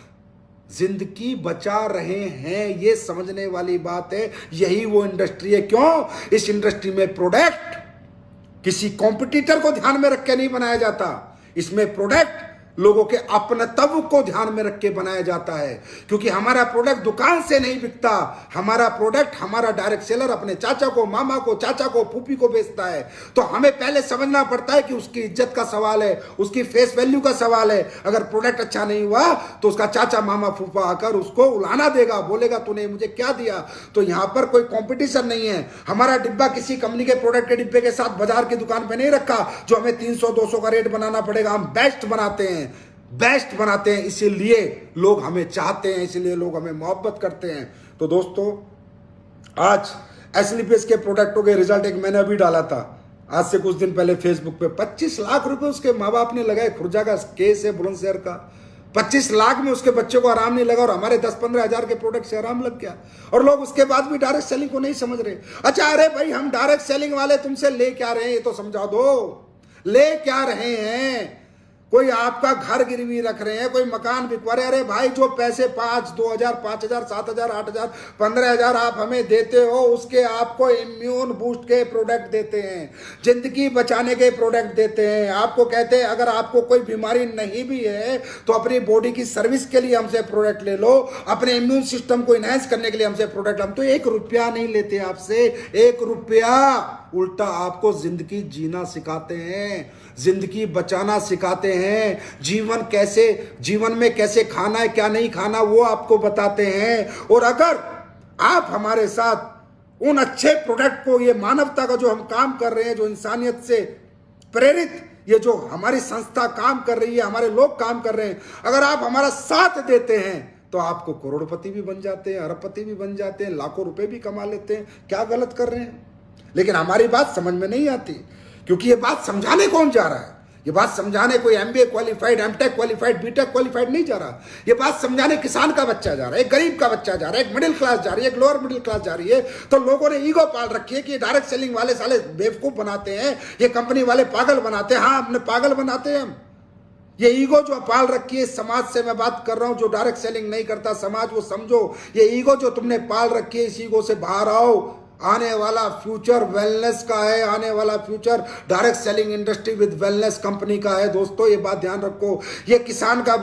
जिंदगी बचा रहे हैं, ये समझने वाली बात है। यही वो इंडस्ट्री है। क्यों? इस इंडस्ट्री में प्रोडक्ट किसी कॉम्पिटिटर को ध्यान में रख के नहीं बनाया जाता। इसमें प्रोडक्ट लोगों के अपनत्व को ध्यान में रख के बनाया जाता है। क्योंकि हमारा प्रोडक्ट दुकान से नहीं बिकता। हमारा प्रोडक्ट हमारा डायरेक्ट सेलर अपने चाचा को, मामा को, चाचा को, फूफी को बेचता है। तो हमें पहले समझना पड़ता है कि उसकी इज्जत का सवाल है, उसकी फेस वैल्यू का सवाल है। अगर प्रोडक्ट अच्छा नहीं हुआ तो उसका चाचा, मामा, फूफा आकर उसको उलाना देगा, बोलेगा तूने मुझे क्या दिया। तो यहां पर कोई कंपटीशन नहीं है। हमारा डिब्बा किसी कंपनी के प्रोडक्ट के डिब्बे के साथ बाजार की दुकान पे नहीं रखा जो हमें 300-200 का रेट बनाना पड़ेगा। हम बेस्ट बनाते हैं, बेस्ट बनाते हैं। इसीलिए लोग हमें चाहते हैं, इसीलिए लोग हमें मोहब्बत करते हैं। तो दोस्तों, आज एसलीपीएस के प्रोडक्टों के रिजल्ट एक मैंने अभी डाला था, आज से कुछ दिन पहले फेसबुक पे। 25 लाख रुपए उसके माँ बाप ने लगाए। खुर्जा का केस है बुलंदशहर का। 25 लाख में उसके बच्चे को आराम नहीं लगा और हमारे 10-15 हजार के प्रोडक्ट से आराम लग गया। और लोग उसके बाद भी डायरेक्ट सेलिंग को नहीं समझ रहे। अच्छा, अरे भाई हम डायरेक्ट सेलिंग वाले तुमसे ले क्या रहे हैं, ये तो समझा दो। ले क्या रहे हैं? कोई आपका घर गिरवी रख रहे हैं, कोई मकान बिकवा रहे। अरे भाई, जो पैसे 5, 2000, 5000, 7000, 8000, 15000 आप हमें देते हो, उसके आपको इम्यून बूस्ट के प्रोडक्ट देते हैं, जिंदगी बचाने के प्रोडक्ट देते हैं। आपको कहते हैं अगर आपको कोई बीमारी नहीं भी है तो अपनी बॉडी की सर्विस के लिए हमसे प्रोडक्ट ले लो, अपने इम्यून सिस्टम को इनहेंस करने के लिए हमसे प्रोडक्ट। हम तो 1 रुपया नहीं लेते आपसे, 1 रुपया। उल्टा आपको जिंदगी जीना सिखाते हैं, जिंदगी बचाना सिखाते हैं, जीवन में कैसे खाना है, क्या नहीं खाना, वो आपको बताते हैं। और अगर आप हमारे साथ उन अच्छे प्रोडक्ट को, ये मानवता का जो हम काम कर रहे हैं, जो इंसानियत से प्रेरित ये जो हमारी संस्था काम कर रही है, हमारे लोग काम कर रहे हैं, अगर आप हमारा साथ देते हैं तो आपको करोड़पति भी बन जाते हैं, अरबपति भी बन जाते हैं, लाखों रुपए भी कमा लेते हैं। क्या गलत कर रहे हैं? लेकिन हमारी बात समझ में नहीं आती, क्योंकि ये बात समझाने कौन जा रहा है? ये बात समझाने कोई MBA qualified, MTech qualified, BTech qualified नहीं जा रहा। ये बात समझाने किसान का बच्चा जा रहा है, एक गरीब का बच्चा जा रहा है, एक मिडिल क्लास जा रही है, एक लोअर मिडिल क्लास जा रही है। तो लोगों ने ईगो पाल रखी है कि डायरेक्ट सेलिंग वाले साले बेवकूफ बनाते हैं, ये कंपनी वाले पागल बनाते हैं। हाँ, अपने पागल बनाते हैं हम, ये ईगो जो पाल रखी है, समाज से मैं बात कर रहा हूं जो डायरेक्ट सेलिंग नहीं करता समाज, वो समझो ये ईगो जो तुमने पाल रखी है, इस ईगो से बाहर आओ। आने वाला फ्यूचर वेलनेस का है, आने वाला future direct selling industry with wellness company का है। दोस्तों ये बात ध्यान रखो। ये किसान का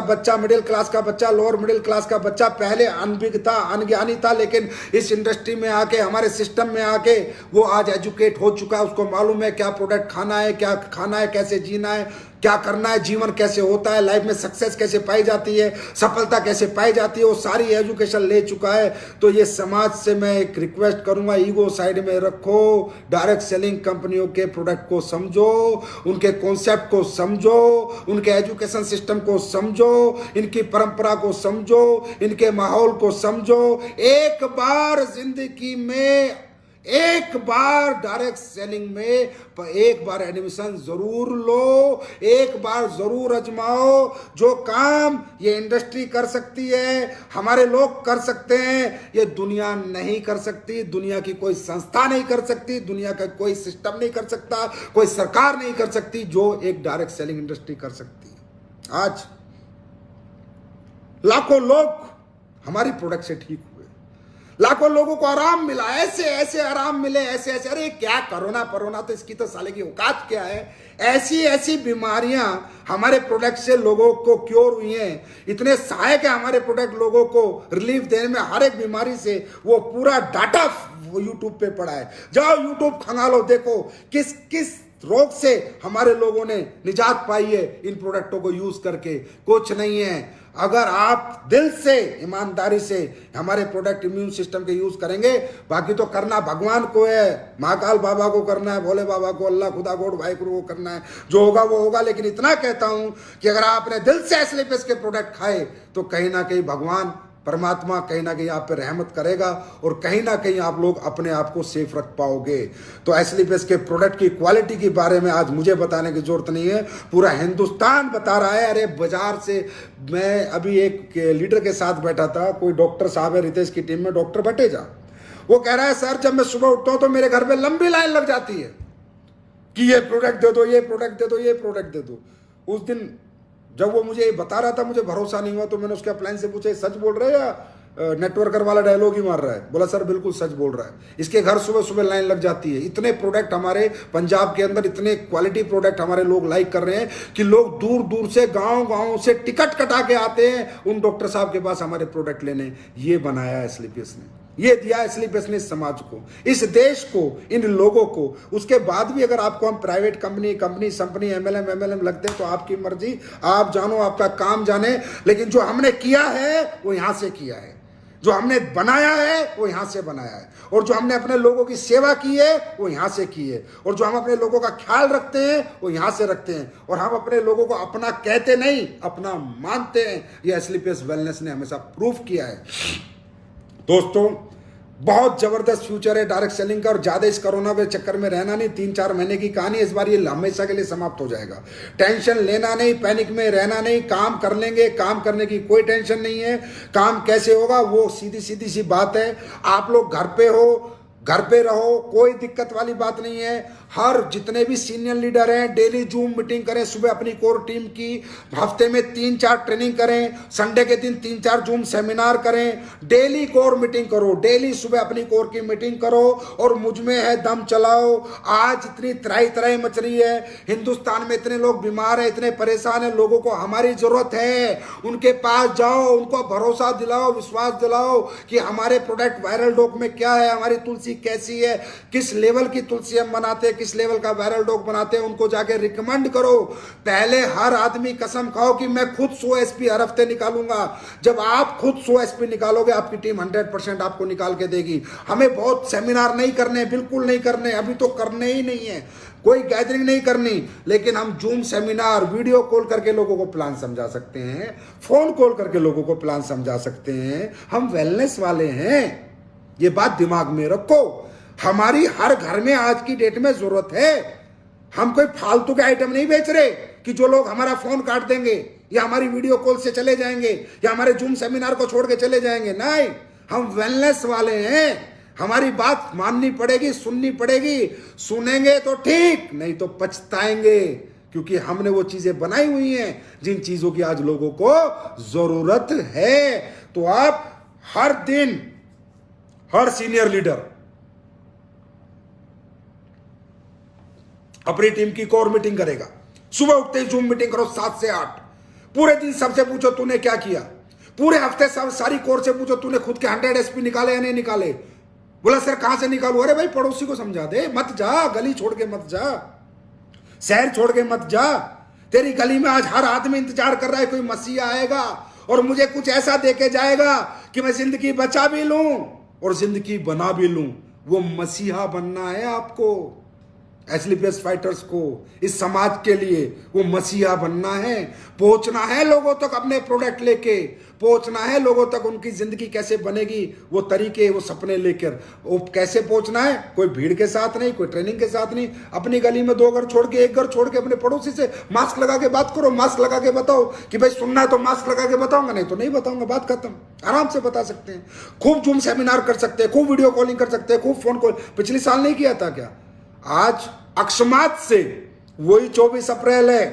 बच्चा, मिडिल क्लास का बच्चा, लोअर मिडिल क्लास का बच्चा पहले अनभिज्ञ था, अनज्ञानी था, लेकिन इस इंडस्ट्री में आके, हमारे सिस्टम में आके वो आज एजुकेट हो चुका है। उसको मालूम है क्या प्रोडक्ट खाना है, क्या खाना है, कैसे जीना है, क्या करना है, जीवन कैसे होता है, लाइफ में सक्सेस कैसे पाई जाती है, सफलता कैसे पाई जाती है, वो सारी एजुकेशन ले चुका है। तो ये समाज से मैं एक रिक्वेस्ट करूंगा, ईगो साइड में रखो, डायरेक्ट सेलिंग कंपनियों के प्रोडक्ट को समझो, उनके कॉन्सेप्ट को समझो, उनके एजुकेशन सिस्टम को समझो, इनकी परंपरा को समझो, इनके माहौल को समझो। एक बार जिंदगी में, एक बार डायरेक्ट सेलिंग में एक बार एडमिशन जरूर लो, एक बार जरूर आजमाओ। जो काम ये इंडस्ट्री कर सकती है, हमारे लोग कर सकते हैं, ये दुनिया नहीं कर सकती, दुनिया की कोई संस्था नहीं कर सकती, दुनिया का कोई सिस्टम नहीं कर सकता, कोई सरकार नहीं कर सकती, जो एक डायरेक्ट सेलिंग इंडस्ट्री कर सकती है। आज लाखों लोग हमारी प्रोडक्ट से ठीक, लाखों लोगों को आराम मिला, ऐसे ऐसे आराम मिले, ऐसे ऐसे। अरे क्या कोरोना तो इसकी तो साले की औकात क्या है। ऐसी ऐसी बीमारियां हमारे प्रोडक्ट से लोगों को क्योर हुई हैं, इतने सहायक है हमारे प्रोडक्ट लोगों को रिलीफ देने में। हर एक बीमारी से वो पूरा डाटा वो यूट्यूब पे पड़ा है, जाओ यूट्यूब खंगालो, देखो किस किस रोग से हमारे लोगों ने निजात पाई है इन प्रोडक्टों को यूज करके। कुछ नहीं है। अगर आप दिल से, ईमानदारी से हमारे प्रोडक्ट इम्यून सिस्टम के यूज करेंगे, बाकी तो करना भगवान को है, महाकाल बाबा को करना है, भोले बाबा को, अल्लाह खुदा गोड वाहिगुरु को करना है, जो होगा वो होगा। लेकिन इतना कहता हूं कि अगर आपने दिल से एस्लीपिस के प्रोडक्ट खाए तो कहीं ना कहीं भगवान परमात्मा कहीं ना कहीं आप पे रहमत करेगा और कहीं ना कहीं आप लोग अपने आप को सेफ रख पाओगे। तो एस्लीपिस के प्रोडक्ट की क्वालिटी के बारे में आज मुझे बताने की जरूरत नहीं है, पूरा हिंदुस्तान बता रहा है। अरे बाजार से, मैं अभी एक लीडर के साथ बैठा था, कोई डॉक्टर साहब है रितेश की टीम में, डॉक्टर भटेजा, वो कह रहा है सर जब मैं सुबह उठता हूं तो मेरे घर पे लंबी लाइन लग जाती है कि ये प्रोडक्ट दे दो, ये प्रोडक्ट दे दो, ये प्रोडक्ट दे दो। उस दिन जब वो मुझे बता रहा था मुझे भरोसा नहीं हुआ, तो मैंने उसके अपलाइन से पूछा सच बोल रहे या नेटवर्कर वाला डायलॉग ही मार रहा है? बोला सर बिल्कुल सच बोल रहा है, इसके घर सुबह सुबह लाइन लग जाती है। इतने प्रोडक्ट हमारे पंजाब के अंदर, इतने क्वालिटी प्रोडक्ट हमारे लोग लाइक कर रहे हैं कि लोग दूर दूर से, गांव गांव से टिकट कटा के आते हैं उन डॉक्टर साहब के पास हमारे प्रोडक्ट लेने। ये बनाया है एस्लीपियस ने, ये दिया है एस्लीपियस ने इस समाज को, इस देश को, इन लोगों को। उसके बाद भी अगर आपको हम प्राइवेट कंपनी संपनी एमएलएम लगते हैं तो आपकी मर्जी, आप जानो, आपका काम जाने। लेकिन जो हमने किया है वो यहां से किया है, जो हमने बनाया है वो यहां से बनाया है, और जो हमने अपने लोगों की सेवा की है वो यहां से की है, और जो हम अपने लोगों का ख्याल रखते हैं वो यहां से रखते हैं। और हम अपने लोगों को अपना कहते नहीं, अपना मानते हैं। ये एस्लीपियस वेलनेस ने हमेशा प्रूफ किया है। दोस्तों बहुत जबरदस्त फ्यूचर है डायरेक्ट सेलिंग का, और ज्यादा इस कोरोना के चक्कर में रहना नहीं। 3-4 महीने की कहानी, इस बार ये हमेशा के लिए समाप्त हो जाएगा। टेंशन लेना नहीं, पैनिक में रहना नहीं, काम कर लेंगे, काम करने की कोई टेंशन नहीं है। काम कैसे होगा वो सीधी सी बात है। आप लोग घर पे हो, घर पे रहो, कोई दिक्कत वाली बात नहीं है। हर जितने भी सीनियर लीडर हैं डेली जूम मीटिंग करें, सुबह अपनी कोर टीम की, हफ्ते में 3-4 ट्रेनिंग करें, संडे के दिन 3-4 जूम सेमिनार करें, डेली कोर मीटिंग करो, डेली सुबह अपनी कोर की मीटिंग करो और मुझ में है दम चलाओ। आज इतनी तराई मच रही है, हिंदुस्तान में इतने लोग बीमार हैं, इतने परेशान हैं, लोगों को हमारी जरूरत है। उनके पास जाओ, उनको भरोसा दिलाओ, विश्वास दिलाओ कि हमारे प्रोडक्ट वायरल डॉग में क्या है, हमारी तुलसी कैसी है, किस लेवल की तुलसी हम बनाते हैं, किस लेवल का वायरल डॉग बनाते हैं, उनको जाके रिकमेंड करो। पहले हर आदमी कसम खाओ कि मैं खुद 100 एसपी हर हफ्ते निकालूंगा। जब आप खुद 100 एसपी निकालोगे, आपकी टीम 100% आपको निकाल के देगी। हमें बहुत सेमिनार नहीं करने, बिल्कुल नहीं करने, अभी तो करने ही नहीं है, कोई गैदरिंग नहीं करनी। लेकिन हम जूम सेमिनार, वीडियो कॉल करके लोगों को प्लान समझा सकते हैं, फोन कॉल करके लोगों को प्लान समझा सकते हैं। हम वेलनेस वाले हैं, ये बात दिमाग में रखो। हमारी हर घर में आज की डेट में जरूरत है। हम कोई फालतू के आइटम नहीं बेच रहे कि जो लोग हमारा फोन काट देंगे या हमारी वीडियो कॉल से चले जाएंगे या हमारे जूम सेमिनार को छोड़ के चले जाएंगे। नहीं, हम वेलनेस वाले हैं। हमारी बात माननी पड़ेगी, सुननी पड़ेगी। सुनेंगे तो ठीक, नहीं तो पछताएंगे। क्योंकि हमने वो चीजें बनाई हुई हैं जिन चीजों की आज लोगों को जरूरत है। तो आप हर दिन, हर सीनियर लीडर अपनी टीम की कोर मीटिंग करेगा। सुबह उठते ही जूम मीटिंग करो 7 से 8। पूरे दिन सबसे पूछो तूने क्या किया। पूरे हफ्ते सब सारी कोर से पूछो तूने खुद के 100 एसपी निकाले या नहीं निकाले। बोला सर कहां से निकालू। अरे भाई पड़ोसी को समझा दे, मत जा, गली छोड़ के मत जा, शहर छोड़ के मत जा। तेरी गली में आज हर आदमी इंतजार कर रहा है, कोई मसीहा आएगा और मुझे कुछ ऐसा देके जाएगा कि मैं जिंदगी बचा भी लूं और जिंदगी बना भी लूं। वो मसीहा बनना है आपको, एसलीपीएस फाइटर्स को, इस समाज के लिए वो मसीहा बनना है। पहुंचना है लोगों तक अपने प्रोडक्ट लेके, पहुंचना है लोगों तक उनकी जिंदगी कैसे बनेगी, वो तरीके, वो सपने लेकर। वो कैसे पहुंचना है, कोई भीड़ के साथ नहीं, कोई ट्रेनिंग के साथ नहीं। अपनी गली में 2 घर छोड़ के, 1 घर छोड़ के अपने पड़ोसी से मास्क लगा के बात करो। मास्क लगा के बताओ कि भाई सुनना है तो मास्क लगा के बताऊंगा, नहीं तो नहीं बताऊंगा, बात खत्म। आराम से बता सकते हैं। खूब जूम सेमिनार कर सकते हैं, खूब वीडियो कॉलिंग कर सकते हैं, खूब फोन कॉल। पिछले साल नहीं किया था क्या? आज अकस्मात से वही 24 अप्रैल है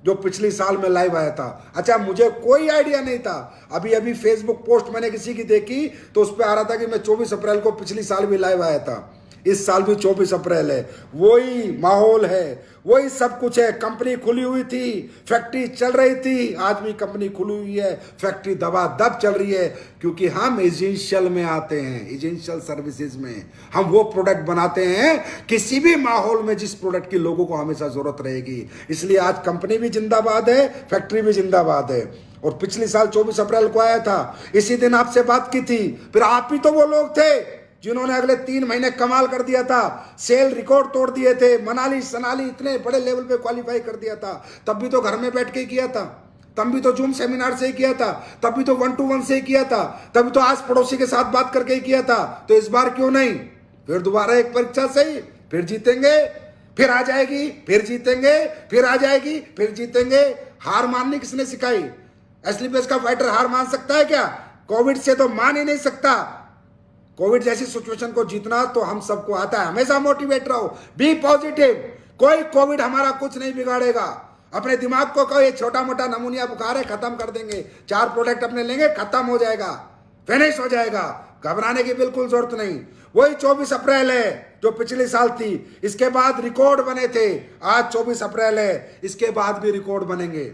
जो पिछले साल में लाइव आया था। अच्छा, मुझे कोई आइडिया नहीं था। अभी अभी फेसबुक पोस्ट मैंने किसी की देखी तो उस पर आ रहा था कि मैं 24 अप्रैल को पिछली साल भी लाइव आया था। इस साल भी 24 अप्रैल है। वही माहौल है, वही सब कुछ है। कंपनी खुली हुई थी, फैक्ट्री चल रही थी, आज भी कंपनी खुली हुई है, फैक्ट्री दबादब चल रही है। क्योंकि हम एजेंशियल में आते हैं, एजेंशियल सर्विसेज में हम वो प्रोडक्ट बनाते हैं किसी भी माहौल में जिस प्रोडक्ट की लोगों को हमेशा जरूरत रहेगी। इसलिए आज कंपनी भी जिंदाबाद है, फैक्ट्री भी जिंदाबाद है। और पिछले साल 24 अप्रैल को आया था, इसी दिन आपसे बात की थी। फिर आप ही तो वो लोग थे जिन्होंने अगले 3 महीने कमाल कर दिया था, सेल रिकॉर्ड तोड़ दिए थे, मनाली सनाली इतने बड़े लेवल पे क्वालिफाई कर दिया था। तब भी तो घर में बैठ के किया था, तब भी तो जूम सेमिनार से ही किया था, तब भी तो 1-to-1 से ही किया था, तब तो आस पड़ोसी के साथ बात करके ही किया था। तो इस बार क्यों नहीं? फिर दोबारा एक परीक्षा सही, फिर जीतेंगे, फिर आ जाएगी, फिर जीतेंगे, फिर आ जाएगी, फिर जीतेंगे। हार माननी किसने सिखाई? एसलीपीएस का फाइटर हार मान सकता है क्या? कोविड से तो मान ही नहीं सकता। कोविड जैसी सिचुएशन को जीतना तो हम सबको आता है। हमेशा मोटिवेट रहो, बी पॉजिटिव। कोई कोविड हमारा कुछ नहीं बिगाड़ेगा। अपने दिमाग को कहो ये छोटा मोटा नमूनिया बुखार है, खत्म कर देंगे। 4 प्रोडक्ट अपने लेंगे, खत्म हो जाएगा, फिनिश हो जाएगा। घबराने की बिल्कुल जरूरत नहीं। वही 24 अप्रैल है जो पिछले साल थी, इसके बाद रिकॉर्ड बने थे। आज 24 अप्रैल है, इसके बाद भी रिकॉर्ड बनेंगे।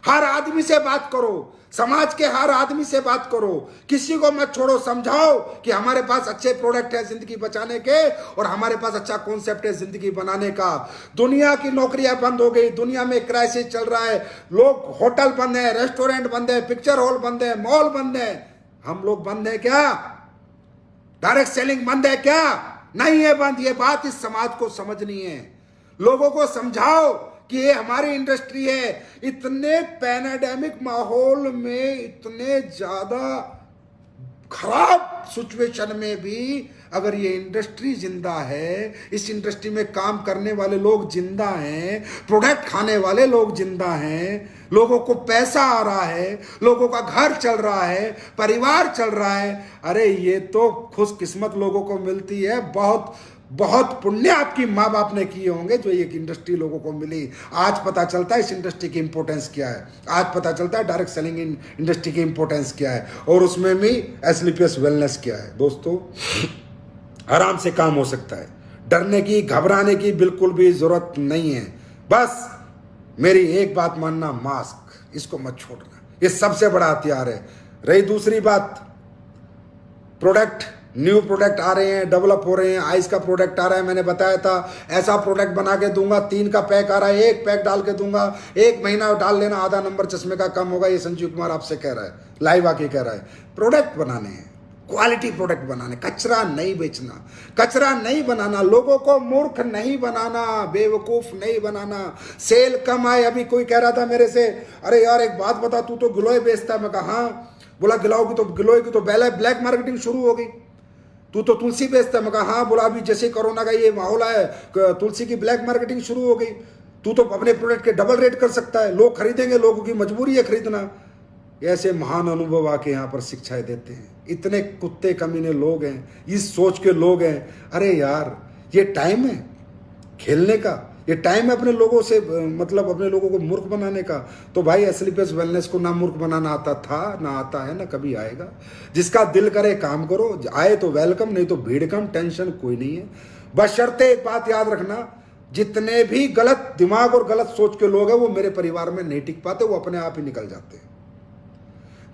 हर आदमी से बात करो, समाज के हर आदमी से बात करो, किसी को मत छोड़ो। समझाओ कि हमारे पास अच्छे प्रोडक्ट है जिंदगी बचाने के और हमारे पास अच्छा कॉन्सेप्ट है जिंदगी बनाने का। दुनिया की नौकरियां बंद हो गई, दुनिया में क्राइसिस चल रहा है, लोग होटल बंद है, रेस्टोरेंट बंद है, पिक्चर हॉल बंद है, मॉल बंद है। हम लोग बंद है क्या? डायरेक्ट सेलिंग बंद है क्या? नहीं है बंद। ये बात इस समाज को समझनी है। लोगों को समझाओ कि ये हमारी इंडस्ट्री है। इतने पैंडेमिक माहौल में, इतने ज्यादा खराब सिचुएशन में भी अगर ये इंडस्ट्री जिंदा है, इस इंडस्ट्री में काम करने वाले लोग जिंदा हैं, प्रोडक्ट खाने वाले लोग जिंदा हैं, लोगों को पैसा आ रहा है, लोगों का घर चल रहा है, परिवार चल रहा है। अरे ये तो खुशकिस्मत लोगों को मिलती है। बहुत बहुत पुण्य आपकी माँ बाप ने किए होंगे जो ये इंडस्ट्री लोगों को मिली। आज पता चलता है इस इंडस्ट्री की इंपॉर्टेंस क्या है, आज पता चलता है डायरेक्ट सेलिंग इंडस्ट्री की इंपॉर्टेंस क्या है और उसमें भी एसलीपीएस वेलनेस क्या है। दोस्तों, आराम से काम हो सकता है, डरने की, घबराने की बिल्कुल भी जरूरत नहीं है। बस मेरी एक बात मानना, मास्क, इसको मत छोड़ना, ये सबसे बड़ा हथियार है। रही दूसरी बात, प्रोडक्ट, न्यू प्रोडक्ट आ रहे हैं, डेवलप हो रहे हैं। आइस का प्रोडक्ट आ रहा है, मैंने बताया था ऐसा प्रोडक्ट बना के दूंगा। 3 का पैक आ रहा है, 1 पैक डाल के दूंगा, 1 महीना डाल लेना, आधा नंबर चश्मे का कम होगा। ये संजीव कुमार आपसे कह रहा है, लाइव आके कह रहा है। प्रोडक्ट बनाने हैं, क्वालिटी प्रोडक्ट बनाने, कचरा नहीं बेचना, कचरा नहीं बनाना, लोगों को मूर्ख नहीं बनाना, बेवकूफ नहीं बनाना। सेल कम आए, अभी कोई कह रहा था मेरे से, अरे यार एक बात बता, तू तो गिलोय बेचता है। मैं कहा हाँ। बोला गिलोय की तो ब्लैक मार्केटिंग शुरू हो गई। तू तो तुलसी बेचता है। मैं कहा हाँ। बोला अभी जैसे कोरोना का ये माहौल है, तुलसी की ब्लैक मार्केटिंग शुरू हो गई। तू तो अपने प्रोडक्ट के डबल रेट कर सकता है, लोग खरीदेंगे, लोगों की मजबूरी है खरीदना। ऐसे महान अनुभव आके यहाँ पर शिक्षाएं देते हैं। इतने कुत्ते कमीने लोग हैं, इस सोच के लोग हैं। अरे यार, ये टाइम है खेलने का, ये टाइम है अपने लोगों से मतलब अपने लोगों को मूर्ख बनाने का। तो भाई एसलीपीएस वेलनेस को ना मूर्ख बनाना आता था, ना आता है, ना कभी आएगा। जिसका दिल करे काम करो, आए तो वेलकम, नहीं तो भीड़ कम, टेंशन कोई नहीं है। बशर्ते एक बात याद रखना, जितने भी गलत दिमाग और गलत सोच के लोग हैं वो मेरे परिवार में नहीं टिक पाते, वो अपने आप ही निकल जाते हैं।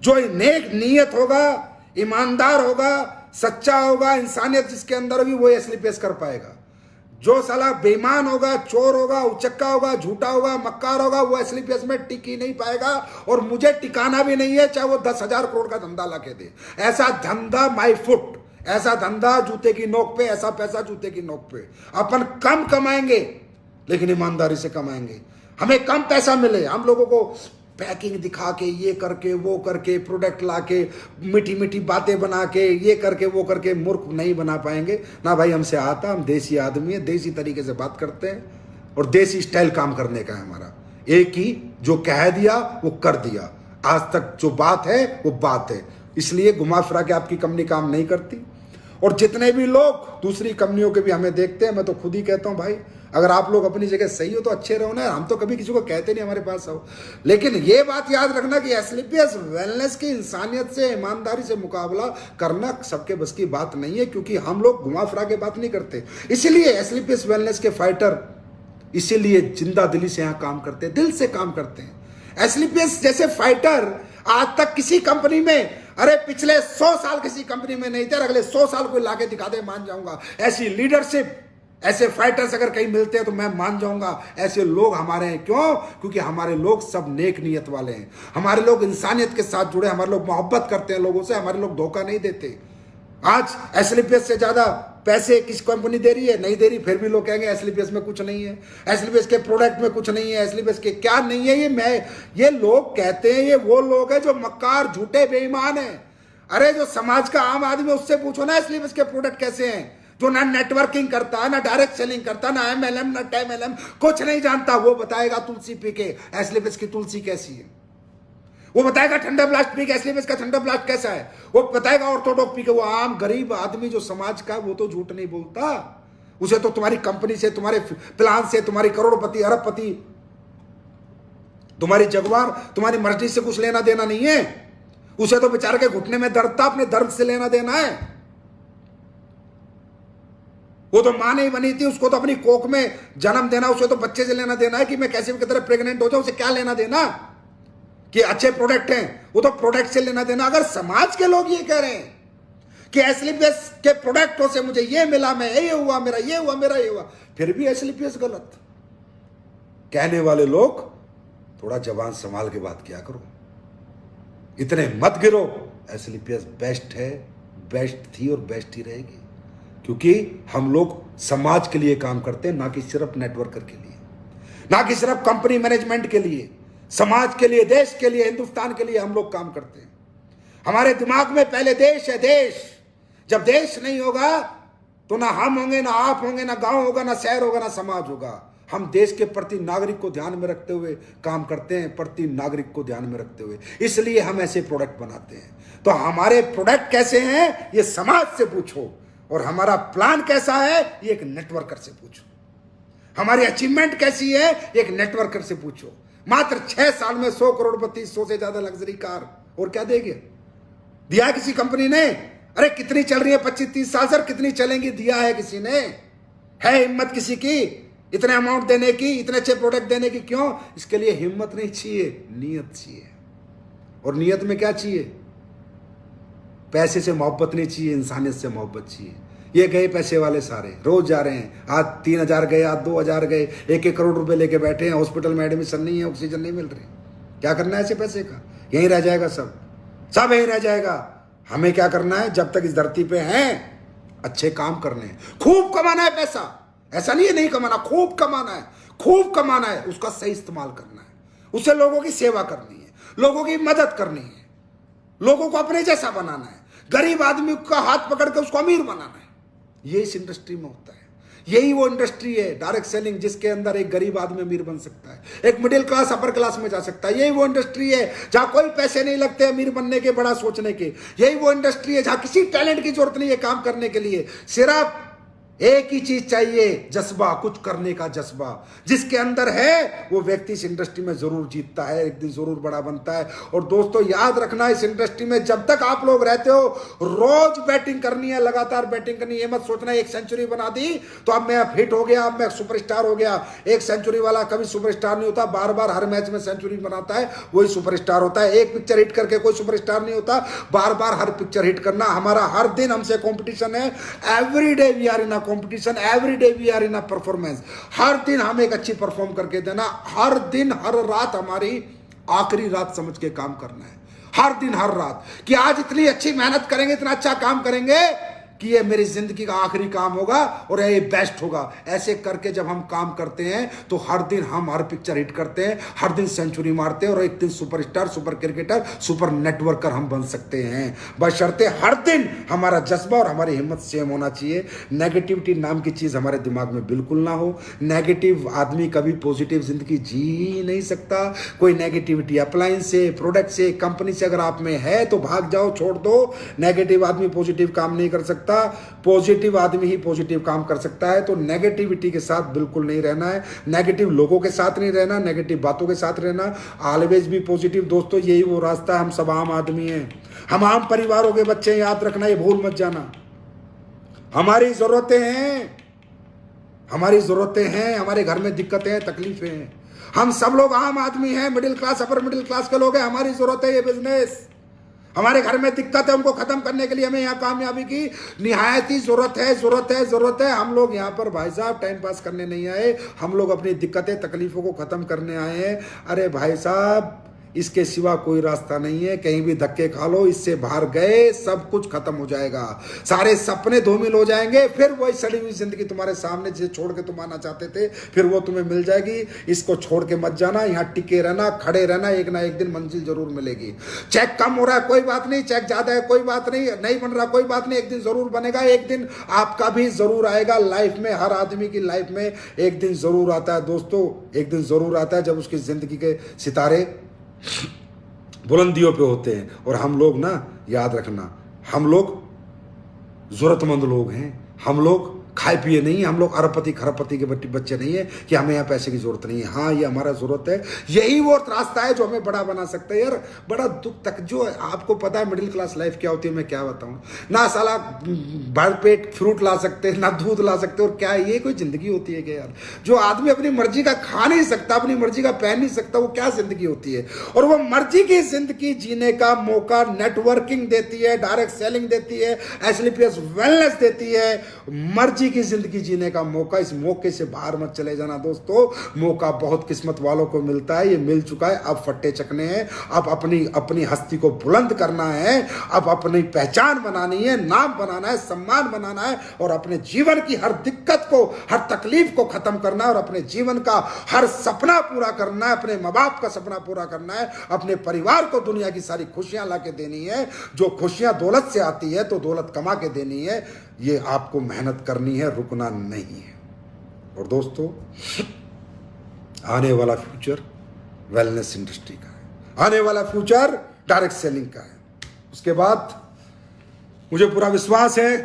जो नेक नीयत होगा, ईमानदार होगा, सच्चा होगा, इंसानियत जिसके अंदर होगी, वो एसलीपीएस कर पाएगा। जो साला बेईमान होगा, चोर होगा, उचक्का होगा, झूठा होगा, मक्कार होगा, वो एसलीपीएस में टिक ही नहीं पाएगा। और मुझे टिकाना भी नहीं है, चाहे वो 10,000 करोड़ का धंधा ला के दे। ऐसा धंधा माई फुट, ऐसा धंधा जूते की नोक पे, ऐसा पैसा जूते की नोक पे। अपन कम कमाएंगे लेकिन ईमानदारी से कमाएंगे। हमें कम पैसा मिले, हम लोगों को पैकिंग दिखा के, ये करके, वो करके, प्रोडक्ट ला के, मीठी मीठी बातें बना के, ये करके, वो करके मूर्ख नहीं बना पाएंगे ना भाई। हमसे आता, हम देसी आदमी है, देसी तरीके से बात करते हैं और देसी स्टाइल काम करने का है हमारा। एक ही जो कह दिया वो कर दिया। आज तक जो बात है वो बात है, इसलिए घुमा फिरा के आपकी कंपनी काम नहीं करती। और जितने भी लोग दूसरी कंपनियों के भी हमें देखते हैं, मैं तो खुद ही कहता हूं भाई, अगर आप लोग अपनी जगह सही हो तो अच्छे रहो ना। हम तो कभी किसी को कहते नहीं हमारे पास आओ, लेकिन ये बात याद रखना कि एसलीपीएस वेलनेस की इंसानियत से, ईमानदारी से मुकाबला करना सबके बस की बात नहीं है, क्योंकि हम लोग घुमा फिरा के बात नहीं करते। इसीलिए एसलीपीएस वेलनेस के फाइटर इसीलिए जिंदा दिली से यहाँ काम करते हैं, दिल से काम करते हैं। एसलीपीएस जैसे फाइटर आज तक किसी कंपनी में, अरे पिछले 100 साल किसी कंपनी में नहीं थे, अगले 100 साल कोई लाके दिखा दे मान जाऊंगा। ऐसी लीडरशिप, ऐसे फाइटर्स अगर कहीं मिलते हैं तो मैं मान जाऊंगा ऐसे लोग हमारे हैं। क्यों? क्योंकि हमारे लोग सब नेक नीयत वाले हैं, हमारे लोग इंसानियत के साथ जुड़े, हमारे लोग मोहब्बत करते हैं लोगों से, हमारे लोग धोखा नहीं देते। आज एसलीपीएस से ज्यादा पैसे किस कंपनी दे रही है? नहीं दे रही, फिर भी लोग कहेंगे एसलीपीएस में कुछ नहीं है, एसलीपीएस के प्रोडक्ट में कुछ नहीं है, एसलीपीएस के क्या नहीं है। ये लोग कहते हैं, ये वो लोग हैं जो मक्कार, झूठे, बेईमान हैं। अरे जो समाज का आम आदमी, उससे पूछो ना एसलीपीएस के प्रोडक्ट कैसे हैं। जो ना नेटवर्किंग करता है, ना डायरेक्ट सेलिंग करता, ना एमएलएम, ना टेमएलएम, कुछ नहीं जानता, वो बताएगा तुलसी पी के एसलीपीएस की तुलसी कैसी है। वो बताएगा ठंडा ब्लास्ट पी के एसलीपीएस का ठंडा ब्लास्ट कैसा है। वो बताएगा ऑर्थोडॉक्स पी के। वो आम गरीब आदमी जो समाज का, वो तो झूठ नहीं बोलता। उसे तो तुम्हारी कंपनी से, तुम्हारे प्लान से, तुम्हारी करोड़पति, अरबपति, तुम्हारी जगवार, तुम्हारी मर्जी से कुछ लेना देना नहीं है। उसे तो बेचारे के घुटने में दर्द था, अपने दर्द से लेना देना है। वो तो मां नहीं बनी थी, उसको तो अपनी कोख में जन्म देना, उसे तो बच्चे से लेना देना है कि मैं कैसे भी की तरह प्रेग्नेंट हो जाऊं। उसे क्या लेना देना कि अच्छे प्रोडक्ट हैं, वो तो प्रोडक्ट से लेना देना। अगर समाज के लोग ये कह रहे हैं कि एसलीपीएस के प्रोडक्टों से मुझे ये मिला, मैं ये हुआ, मेरा ये हुआ, मेरा ये हुआ, फिर भी एसलीपीएस गलत कहने वाले लोग, थोड़ा जबान संभाल के बात किया करो, इतने मत गिरो। एसलीपीएस बेस्ट है, बेस्ट थी और बेस्ट ही रहेगी, क्योंकि हम लोग समाज के लिए काम करते हैं, ना कि सिर्फ नेटवर्कर के लिए, ना कि सिर्फ कंपनी मैनेजमेंट के लिए। समाज के लिए, देश के लिए, हिंदुस्तान के लिए हम लोग काम करते हैं। हमारे दिमाग में पहले देश है, देश। जब देश नहीं होगा तो ना हम होंगे, ना आप होंगे, ना गांव होगा, ना शहर होगा, ना समाज होगा। हम देश के प्रति नागरिक को ध्यान में रखते हुए काम करते हैं, प्रति नागरिक को ध्यान में रखते हुए, इसलिए हम ऐसे प्रोडक्ट बनाते हैं। तो हमारे प्रोडक्ट कैसे हैं ये समाज से पूछो, और हमारा प्लान कैसा है ये एक नेटवर्कर से पूछो। हमारी अचीवमेंट कैसी है एक नेटवर्कर से पूछो। मात्र 6 साल में 100 करोड़पति, 100 से ज्यादा लग्जरी कार, और क्या देंगे? दिया है किसी कंपनी ने? अरे कितनी चल रही है 25-30 साल सर, कितनी चलेंगी? दिया है किसी ने? है हिम्मत किसी की इतने अमाउंट देने की, इतने अच्छे प्रोडक्ट देने की? क्यों? इसके लिए हिम्मत नहीं चाहिए, नियत चाहिए। और नियत में क्या चाहिए? पैसे से मोहब्बत नहीं चाहिए, इंसानियत से मोहब्बत चाहिए। ये गए पैसे वाले सारे, रोज जा रहे हैं, आज 3,000 गए, आज 2,000 गए, 1-1 करोड़ रुपए लेके बैठे हैं, हॉस्पिटल में एडमिशन नहीं है, ऑक्सीजन नहीं मिल रही। क्या करना है ऐसे पैसे का? यहीं रह जाएगा, सब यहीं रह जाएगा। हमें क्या करना है? जब तक इस धरती पे हैं, अच्छे काम करने हैं, खूब कमाना है पैसा। ऐसा नहीं है नहीं कमाना, खूब कमाना है, खूब कमाना है, उसका सही इस्तेमाल करना है, उससे लोगों की सेवा करनी है, लोगों की मदद करनी है, लोगों को अपने जैसा बनाना है, गरीब आदमी का हाथ पकड़ के उसको अमीर बनाना है। ये इस इंडस्ट्री में होता है। यही वो इंडस्ट्री है डायरेक्ट सेलिंग, जिसके अंदर एक गरीब आदमी अमीर बन सकता है, एक मिडिल क्लास अपर क्लास में जा सकता है। यही वो इंडस्ट्री है जहां कोई पैसे नहीं लगते अमीर बनने के, बड़ा सोचने के। यही वो इंडस्ट्री है जहां किसी टैलेंट की जरूरत नहीं है काम करने के लिए। सिर्फ एक ही चीज चाहिए, जज्बा, कुछ करने का जज्बा। जिसके अंदर है वो व्यक्ति इस इंडस्ट्री में जरूर जीतता है, एक दिन जरूर बड़ा बनता है। और दोस्तों याद रखना, इस इंडस्ट्री में जब तक आप लोग रहते हो, रोज बैटिंग करनी है, लगातार बैटिंग करनी है। ये मत सोचना एक सेंचुरी बना दी तो अब मैं हिट हो गया, अब मैं सुपरस्टार हो गया। एक सेंचुरी वाला कभी सुपरस्टार नहीं होता, बार बार हर मैच में सेंचुरी बनाता है वही सुपरस्टार होता है। एक पिक्चर हिट करके कोई सुपरस्टार नहीं होता, बार बार हर पिक्चर हिट करना। हमारा हर दिन हमसे कॉम्पिटिशन है। Every day we are in competition, every day we are in a performance. हर दिन हम एक अच्छी परफॉर्म करके देना, हर दिन हर रात हमारी आखिरी रात समझ के काम करना है। हर दिन हर रात कि आज इतनी अच्छी मेहनत करेंगे, इतना अच्छा काम करेंगे कि ये मेरी जिंदगी का आखिरी काम होगा और ये बेस्ट होगा। ऐसे करके जब हम काम करते हैं तो हर दिन हम हर पिक्चर हिट करते हैं, हर दिन सेंचुरी मारते हैं और एक दिन superstar, super cricketer, super networker हम बन सकते हैं। बशर्ते हर दिन हमारा जज्बा और हमारी हिम्मत सेम होना चाहिए। नेगेटिविटी नाम की चीज हमारे दिमाग में बिल्कुल ना हो। नेगेटिव आदमी कभी पॉजिटिव जिंदगी जी ही नहीं सकता। कोई नेगेटिविटी अप्लायंस से, प्रोडक्ट से, कंपनी से अगर आप में है तो भाग जाओ, छोड़ दो। नेगेटिव आदमी पॉजिटिव काम नहीं कर सकता, पॉजिटिव आदमी ही पॉजिटिव काम कर सकता है। तो नेगेटिविटी के साथ बिल्कुल नहीं रहना है, नेगेटिव लोगों के साथ नहीं रहना, नेगेटिव बातों के साथ रहना। ऑलवेज भी पॉजिटिव। दोस्तों यही वो रास्ता है। हम सब आम आदमी हैं, हम आम परिवारों के बच्चे हैं, याद रखना, ये भूल मत जाना। हमारी जरूरतें हैं, हमारी जरूरतें हैं, हमारे घर में दिक्कतें हैं, तकलीफें हैं। हम सब लोग आम आदमी हैं, middle class, upper middle class के लोग हैं। हमारी जरूरत है ये बिजनेस, हमारे घर में दिक्कत है, उनको खत्म करने के लिए हमें यहाँ कामयाबी की निहायत ही जरूरत है, जरूरत है, जरूरत है। हम लोग यहाँ पर भाई साहब टाइम पास करने नहीं आए, हम लोग अपनी दिक्कतें तकलीफों को खत्म करने आए हैं। अरे भाई साहब इसके सिवा कोई रास्ता नहीं है। कहीं भी धक्के खा लो, इससे बाहर गए सब कुछ खत्म हो जाएगा, सारे सपने धूमिल हो जाएंगे। फिर वही सड़ी हुई जिंदगी तुम्हारे सामने जिसे छोड़ के तुम आना चाहते थे, फिर वो तुम्हें मिल जाएगी। इसको छोड़ के मत जाना, यहाँ टिके रहना, खड़े रहना, एक ना एक दिन मंजिल जरूर मिलेगी। चेक कम हो रहा है कोई बात नहीं, चेक ज्यादा है कोई बात नहीं, नहीं बन रहा कोई बात नहीं, एक दिन जरूर बनेगा। एक दिन आपका भी जरूर आएगा लाइफ में। हर आदमी की लाइफ में एक दिन जरूर आता है दोस्तों, एक दिन जरूर आता है जब उसकी जिंदगी के सितारे बुलंदियों पे होते हैं। और हम लोग ना, याद रखना, हम लोग जरूरतमंद लोग हैं। हम लोग खाए पिए नहीं, हम लोग अरबपति खरबपति के बच्चे नहीं है कि हमें यहाँ पैसे की जरूरत नहीं है। हाँ ये हमारा जरूरत है, यही वो रास्ता है जो हमें बड़ा बना सकता है। यार बड़ा दुख तक जो आपको पता है मिडिल क्लास लाइफ क्या होती है, मैं क्या बताऊं। ना साला भर पेट फ्रूट ला सकते, ना दूध ला सकते, और क्या ये कोई जिंदगी होती है क्या यार? जो आदमी अपनी मर्जी का खा नहीं सकता, अपनी मर्जी का पहन नहीं सकता, वो क्या जिंदगी होती है? और वो मर्जी की जिंदगी जीने का मौका नेटवर्किंग देती है, डायरेक्ट सेलिंग देती है, एसलीपीएस वेलनेस देती है, मर्जी की जिंदगी जीने का मौका। इस मौके से बाहर मत चले जाना दोस्तों। मौका बहुत किस्मत वालों को मिलता है, ये मिल चुका है। अब फट्टे चकने हैं, अब अपनी हस्ती को बुलंद करना है, अब अपनी पहचान बनानी है, नाम बनाना है, सम्मान बनाना है, और अपने जीवन की हर दिक्कत को, हर तकलीफ को खत्म करना है, और अपने जीवन का हर सपना पूरा करना है, अपने माँ बाप का सपना पूरा करना है, अपने परिवार को दुनिया की सारी खुशियां ला के देनी है। जो खुशियां दौलत से आती है तो दौलत कमा के देनी है। ये आपको मेहनत करनी है, रुकना नहीं है। और दोस्तों आने वाला फ्यूचर वेलनेस इंडस्ट्री का है, आने वाला फ्यूचर डायरेक्ट सेलिंग का है। उसके बाद मुझे पूरा विश्वास है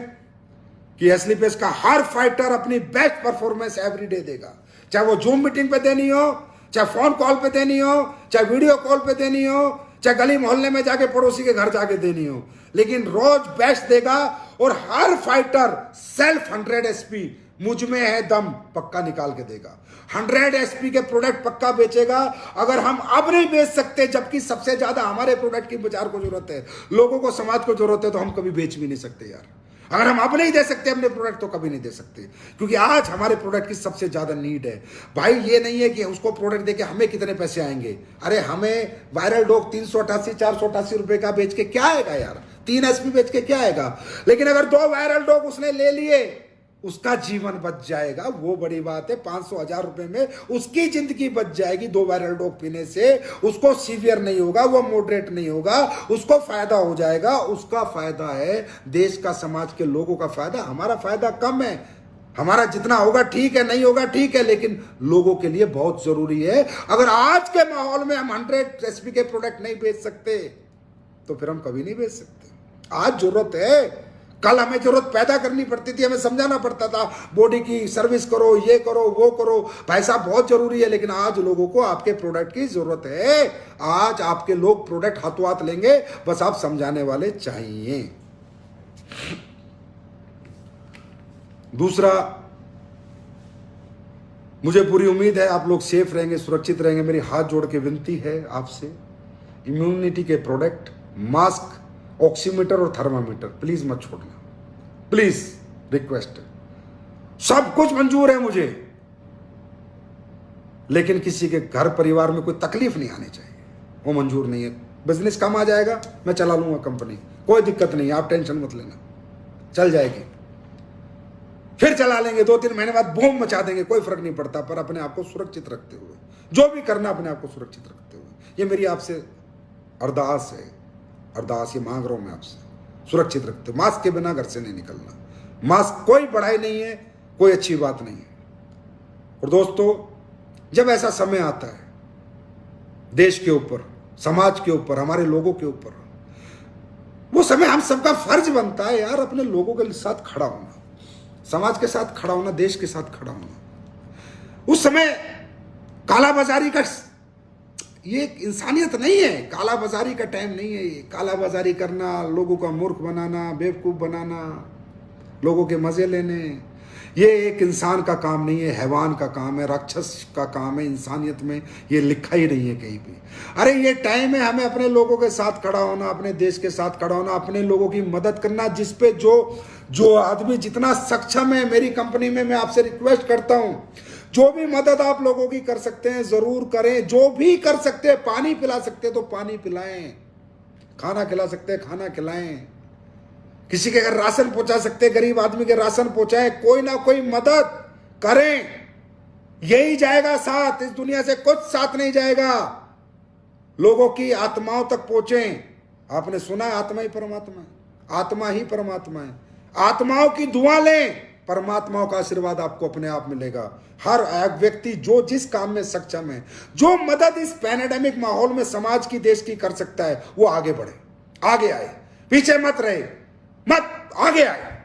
कि एसलीपीएस का हर फाइटर अपनी बेस्ट परफॉर्मेंस एवरीडे देगा। चाहे वो जूम मीटिंग पे देनी हो, चाहे फोन कॉल पे देनी हो, चाहे वीडियो कॉल पे देनी हो, चाहे गली मोहल्ले में जाके पड़ोसी के घर जाके देनी हो, लेकिन रोज बेस्ट देगा। और हर फाइटर सेल्फ 100 एसपी, मुझ में है दम, पक्का निकाल के देगा। 100 एसपी के प्रोडक्ट पक्का बेचेगा। अगर हम अब नहीं बेच सकते, जबकि सबसे ज्यादा हमारे प्रोडक्ट की बाजार को जरूरत है, लोगों को, समाज को जरूरत है, तो हम कभी बेच भी नहीं सकते यार। अगर हम अब नहीं दे सकते अपने प्रोडक्ट तो कभी नहीं दे सकते, क्योंकि आज हमारे प्रोडक्ट की सबसे ज्यादा नीड है। भाई ये नहीं है कि उसको प्रोडक्ट देके हमें कितने पैसे आएंगे। अरे हमें वायरल डॉग 388 488 रुपए का बेच के क्या आएगा यार? 3 एसपी बेच के क्या आएगा? लेकिन अगर 2 वायरल डॉग उसने ले लिए, उसका जीवन बच जाएगा, वो बड़ी बात है। 500 1000 रुपए में उसकी जिंदगी बच जाएगी 2 वायरल डॉग पीने से। उसको सीवियर नहीं होगा, वो मॉडरेट नहीं होगा, उसको फायदा हो जाएगा। उसका फायदा है, देश का, समाज के लोगों का फायदा। हमारा फायदा कम है, हमारा जितना होगा ठीक है, नहीं होगा ठीक है, लेकिन लोगों के लिए बहुत जरूरी है। अगर आज के माहौल में हम 100 एसपी के प्रोडक्ट नहीं बेच सकते तो फिर हम कभी नहीं बेच सकते। आज जरूरत है कल हमें जरूरत पैदा करनी पड़ती थी, हमें समझाना पड़ता था बॉडी की सर्विस करो, ये करो, वो करो, पैसा बहुत जरूरी है। लेकिन आज लोगों को आपके प्रोडक्ट की जरूरत है। आज आपके लोग प्रोडक्ट हाथों हाथ लेंगे, बस आप समझाने वाले चाहिए। दूसरा, मुझे पूरी उम्मीद है आप लोग सेफ रहेंगे, सुरक्षित रहेंगे। मेरी हाथ जोड़ के विनती है आपसे, इम्यूनिटी के प्रोडक्ट, मास्क, ऑक्सीमीटर और थर्मामीटर प्लीज मत छोड़ना, प्लीज रिक्वेस्ट है। सब कुछ मंजूर है मुझे, लेकिन किसी के घर परिवार में कोई तकलीफ नहीं आनी चाहिए, वो मंजूर नहीं है। बिजनेस कम आ जाएगा, मैं चला लूंगा कंपनी, कोई दिक्कत नहीं, आप टेंशन मत लेना, चल जाएगी। फिर चला लेंगे, 2-3 महीने बाद बूम मचा देंगे, कोई फर्क नहीं पड़ता। पर अपने आप को सुरक्षित रखते हुए, जो भी करना अपने आप को सुरक्षित रखते हुए, ये मेरी आपसे अरदास है, अरदास ये मांग रहा हूं मैं आपसे, सुरक्षित रखते। मास्क के बिना घर से नहीं निकलना। मास्क कोई बड़ाई नहीं है, कोई अच्छी बात नहीं है। और दोस्तों, जब ऐसा समय आता है देश के ऊपर, समाज के ऊपर, हमारे लोगों के ऊपर, वो समय हम सबका फर्ज बनता है यार अपने लोगों के साथ खड़ा होना, समाज के साथ खड़ा होना, देश के साथ खड़ा होना। उस समय कालाबाजारी का ये इंसानियत नहीं है, कालाबाजारी का टाइम नहीं है ये। कालाबाजारी करना, लोगों का मूर्ख बनाना, बेवकूफ बनाना, लोगों के मजे लेने, ये एक इंसान का काम नहीं है, हैवान का काम है, राक्षस का काम है। इंसानियत में ये लिखा ही नहीं है कहीं भी। अरे ये टाइम है हमें अपने लोगों के साथ खड़ा होना, अपने देश के साथ खड़ा होना, अपने लोगों की मदद करना। जिस पे जो आदमी जितना सक्षम है, मेरी कंपनी में मैं आपसे रिक्वेस्ट करता हूं, जो भी मदद आप लोगों की कर सकते हैं जरूर करें। जो भी कर सकते हैं, पानी पिला सकते हैं तो पानी पिलाएं, खाना खिला सकते हैं खाना खिलाएं, किसी के अगर राशन पहुंचा सकते हैं, गरीब आदमी के राशन पहुंचाएं, कोई ना कोई मदद करें। यही जाएगा साथ, इस दुनिया से कुछ साथ नहीं जाएगा। लोगों की आत्माओं तक पहुंचे। आपने सुना है आत्मा ही परमात्मा है, आत्मा ही परमात्मा है। आत्माओं की दुआ लें, परमात्माओं का आशीर्वाद आपको अपने आप मिलेगा। हर व्यक्ति जो जिस काम में सक्षम है, जो मदद इस पैंडेमिक माहौल में समाज की, देश की कर सकता है, वो आगे बढ़े, आगे आए, पीछे मत रहे, मत आगे आए,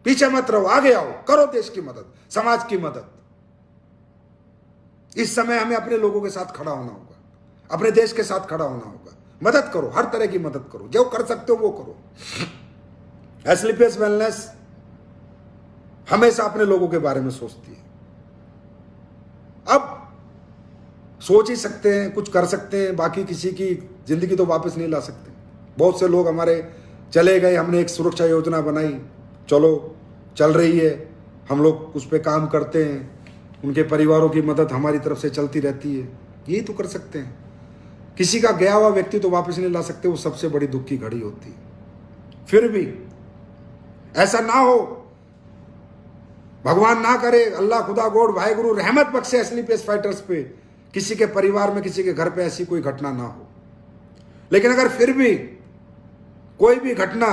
पीछे मत रहो, आगे आओ, करो देश की मदद, समाज की मदद। इस समय हमें अपने लोगों के साथ खड़ा होना होगा, अपने देश के साथ खड़ा होना होगा। मदद करो, हर तरह की मदद करो, जो कर सकते हो वो करो। एस्क्लेपियस वेलनेस हमेशा अपने लोगों के बारे में सोचती है। अब सोच ही सकते हैं, कुछ कर सकते हैं, बाकी किसी की जिंदगी तो वापस नहीं ला सकते। बहुत से लोग हमारे चले गए, हमने एक सुरक्षा योजना बनाई, चलो चल रही है, हम लोग उस पर काम करते हैं, उनके परिवारों की मदद हमारी तरफ से चलती रहती है। यही तो कर सकते हैं। किसी का गया हुआ व्यक्ति तो वापस नहीं ला सकते, वो सबसे बड़ी दुख की घड़ी होती है। फिर भी ऐसा ना हो, भगवान ना करे, अल्लाह खुदा गॉड वाहेगुरु रहमत बख्शे एस्क्लेपियस फाइटर्स पे, किसी के परिवार में, किसी के घर पे ऐसी कोई घटना ना हो। लेकिन अगर फिर भी कोई भी घटना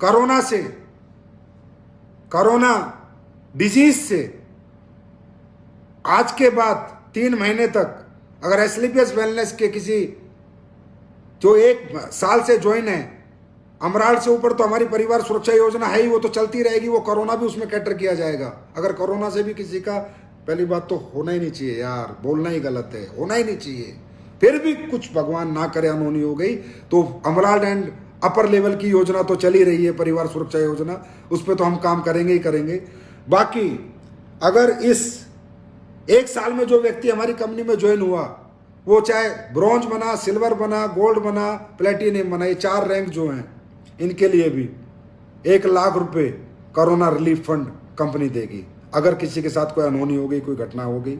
कोरोना से, कोरोना डिजीज से आज के बाद 3 महीने तक अगर एस्क्लेपियस वेलनेस के किसी जो 1 साल से ज्वाइन है, अमराल से ऊपर तो हमारी परिवार सुरक्षा योजना है ही, वो तो चलती रहेगी, वो कोरोना भी उसमें कैटर किया जाएगा। अगर कोरोना से भी किसी का, पहली बात तो होना ही नहीं चाहिए यार, बोलना ही गलत है, होना ही नहीं चाहिए। फिर भी कुछ भगवान ना करे अनहोनी हो गई तो अमराल एंड अपर लेवल की योजना तो चली रही है, परिवार सुरक्षा योजना, उस पर तो हम काम करेंगे ही करेंगे। बाकी अगर इस 1 साल में जो व्यक्ति हमारी कंपनी में ज्वाइन हुआ, वो चाहे ब्रॉन्ज बना, सिल्वर बना, गोल्ड बना, प्लेटिनम बना, ये 4 रैंक जो हैं, इनके लिए भी 1 लाख रुपए कोरोना रिलीफ फंड कंपनी देगी। अगर किसी के साथ कोई अनहोनी हो गई, कोई घटना हो गई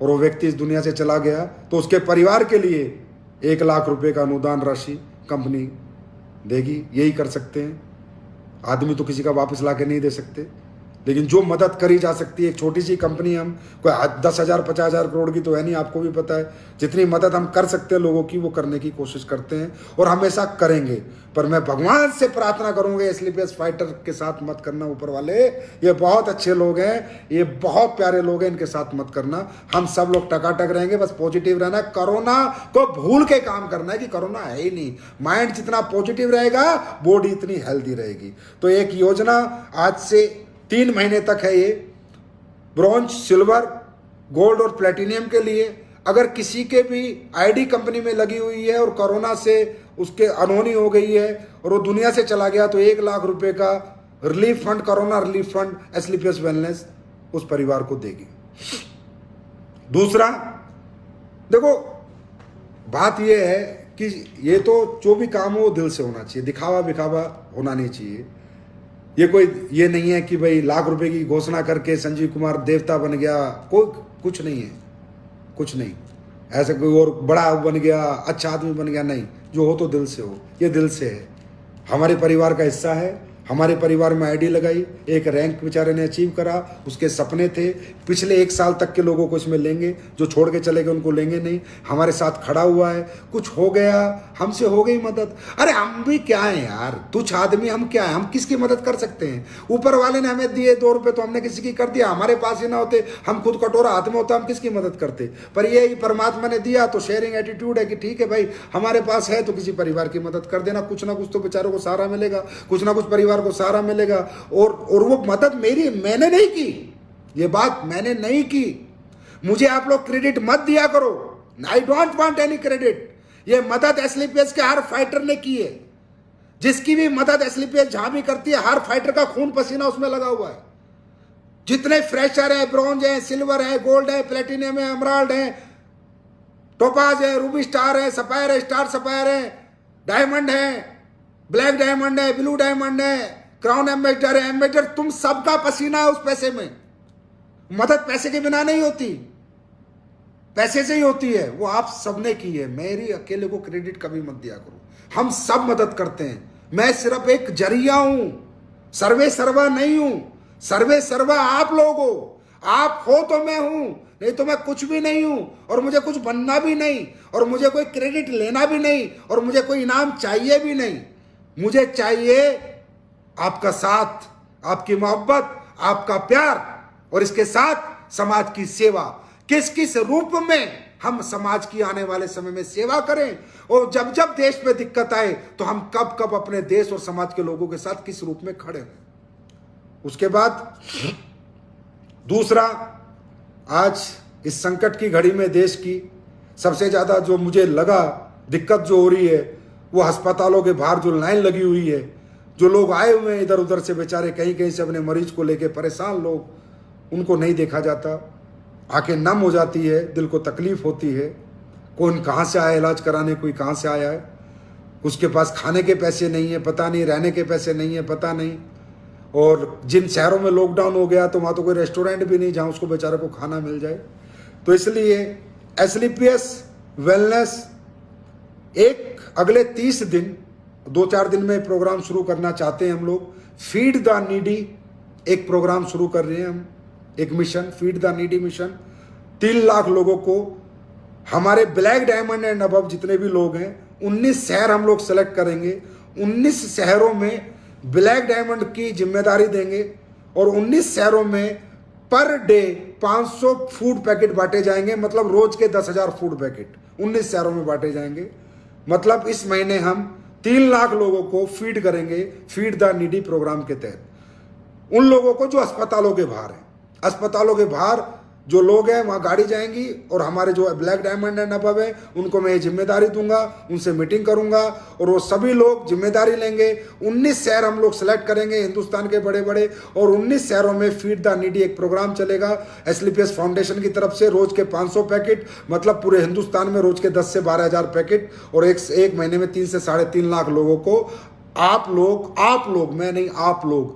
और वो व्यक्ति इस दुनिया से चला गया, तो उसके परिवार के लिए 1 लाख रुपए का अनुदान राशि कंपनी देगी। यही कर सकते हैं। आदमी तो किसी का वापस ला के नहीं दे सकते, लेकिन जो मदद करी जा सकती है, एक छोटी सी कंपनी, हम कोई 10,000 50,000 करोड़ की तो है नहीं, आपको भी पता है। जितनी मदद हम कर सकते हैं लोगों की वो करने की कोशिश करते हैं और हमेशा करेंगे। पर मैं भगवान से प्रार्थना करूंगा एसलीपीएस फाइटर के साथ मत करना। ऊपर वाले ये बहुत अच्छे लोग हैं, ये बहुत प्यारे लोग हैं, इनके साथ मत करना। हम सब लोग टकाटक रहेंगे, बस पॉजिटिव रहना है। कोरोना को भूल के काम करना है कि कोरोना है ही नहीं। माइंड जितना पॉजिटिव रहेगा बॉडी इतनी हेल्दी रहेगी। तो एक योजना आज से 3 महीने तक है ये, ब्रॉन्ज, सिल्वर, गोल्ड और प्लेटिनियम के लिए। अगर किसी के भी आईडी कंपनी में लगी हुई है और कोरोना से उसके अनहोनी हो गई है और वो दुनिया से चला गया तो 1 लाख रुपए का relief fund, corona relief fund एसलीपीएस वेलनेस उस परिवार को देगी। दूसरा, देखो बात यह है कि ये तो जो भी काम हो वो दिल से होना चाहिए, दिखावा बिखावा होना नहीं चाहिए। ये कोई ये नहीं है कि भाई लाख रुपए की घोषणा करके संजीव कुमार देवता बन गया, कोई कुछ नहीं है, कुछ नहीं ऐसा कोई और बड़ा बन गया, अच्छा आदमी बन गया, नहीं। जो हो तो दिल से हो, ये दिल से है। हमारे परिवार का हिस्सा है, हमारे परिवार में आईडी लगाई, एक रैंक बेचारे ने अचीव करा, उसके सपने थे। पिछले 1 साल तक के लोगों को इसमें लेंगे, जो छोड़ के चले गए उनको लेंगे नहीं। हमारे साथ खड़ा हुआ है, कुछ हो गया, हमसे हो गई मदद। अरे हम भी क्या है यार, तुच्छ आदमी हम क्या है, हम किसकी मदद कर सकते हैं? ऊपर वाले ने हमें दिए 2 रुपए तो हमने किसी की कर दिया। हमारे पास ही ना होते, हम खुद कटोरा हाथ में होता, हम किसकी मदद करते? पर ये परमात्मा ने दिया तो शेयरिंग एटीट्यूड है कि ठीक है भाई, हमारे पास है तो किसी परिवार की मदद कर देना। कुछ ना कुछ तो बेचारों को सहारा मिलेगा, कुछ ना कुछ परिवार को सहारा मिलेगा। और वो मदद मैंने नहीं की, ये बात मैंने नहीं की। मुझे आप लोग क्रेडिट मत दिया करो, I don't want any credit. ये मदद एसलीपीएस के हर फाइटर ने की है। जिसकी भी मदद एसलीपीएस जहां भी करती है, हर फाइटर का खून पसीना उसमें लगा हुआ है। जितने फ्रेशर है, ब्रॉन्ज है, सिल्वर है, गोल्ड है, प्लेटिनियम है, एमराल्ड है, टोपाज है, रूबी स्टार है, सफायर है, स्टार सफायर है, डायमंड है, ब्लैक डायमंड है, ब्लू डायमंड है, क्राउन एम्बेसडर है, एम्बेसडर, तुम सबका पसीना है उस पैसे में। मदद पैसे के बिना नहीं होती, पैसे से ही होती है। वो आप सबने की है, मेरी अकेले को क्रेडिट कभी मत दिया करो। हम सब मदद करते हैं, मैं सिर्फ एक जरिया हूं, सर्वे सर्वा नहीं हूं। सर्वे सर्वा आप लोग हो, आप हो तो मैं हूं, नहीं तो मैं कुछ भी नहीं हूं। और मुझे कुछ बनना भी नहीं, और मुझे कोई क्रेडिट लेना भी नहीं, और मुझे कोई इनाम चाहिए भी नहीं। मुझे चाहिए आपका साथ, आपकी मोहब्बत, आपका प्यार, और इसके साथ समाज की सेवा। किस किस रूप में हम समाज की आने वाले समय में सेवा करें, और जब जब देश में दिक्कत आए तो हम कब कब अपने देश और समाज के लोगों के साथ किस रूप में खड़े हैं। उसके बाद दूसरा, आज इस संकट की घड़ी में देश की सबसे ज्यादा जो मुझे लगा दिक्कत जो हो रही है, वो अस्पतालों के बाहर जो लाइन लगी हुई है, जो लोग आए हुए हैं इधर उधर से बेचारे, कहीं कहीं से अपने मरीज को लेके परेशान लोग, उनको नहीं देखा जाता। आंखें नम हो जाती है, दिल को तकलीफ होती है। कौन कहाँ से आया इलाज कराने, कोई कहाँ से आया है, उसके पास खाने के पैसे नहीं है पता नहीं, रहने के पैसे नहीं है पता नहीं। और जिन शहरों में लॉकडाउन हो गया तो वहाँ तो कोई रेस्टोरेंट भी नहीं जहाँ उसको बेचारे को खाना मिल जाए। तो इसलिए एसलीपीएस वेलनेस एक अगले 30 दिन 2-4 दिन में प्रोग्राम शुरू करना चाहते हैं हम लोग। फीड द नीडी एक प्रोग्राम शुरू कर रहे हैं हम, एक mission, feed the needy mission. 3 lakh लोगों को, हमारे ब्लैक डायमंड एंड अबव जितने भी लोग हैं, 19 शहर हम लोग सेलेक्ट करेंगे। 19 शहरों में ब्लैक डायमंड की जिम्मेदारी देंगे और 19 शहरों में पर डे 500 फूड पैकेट बांटे जाएंगे। मतलब रोज के 10,000 फूड पैकेट 19 शहरों में बांटे जाएंगे। मतलब इस महीने हम 3 लाख लोगों को फीड करेंगे, फीड द नीडी प्रोग्राम के तहत। उन लोगों को जो अस्पतालों के बाहर है, अस्पतालों के बाहर जो लोग हैं वहाँ गाड़ी जाएंगी, और हमारे जो ब्लैक डायमंड एंड अबव है उनको मैं ये जिम्मेदारी दूंगा, उनसे मीटिंग करूंगा और वो सभी लोग जिम्मेदारी लेंगे। 19 शहर हम लोग सेलेक्ट करेंगे हिंदुस्तान के बड़े बड़े, और 19 शहरों में फीड द नीडी एक प्रोग्राम चलेगा एसलीपीएस फाउंडेशन की तरफ से। रोज के 500 पैकेट, मतलब पूरे हिंदुस्तान में रोज के 10 से 12,000 पैकेट, और एक महीने में 3 से 3.5 लाख लोगों को आप लोग, मैं नहीं, आप लोग,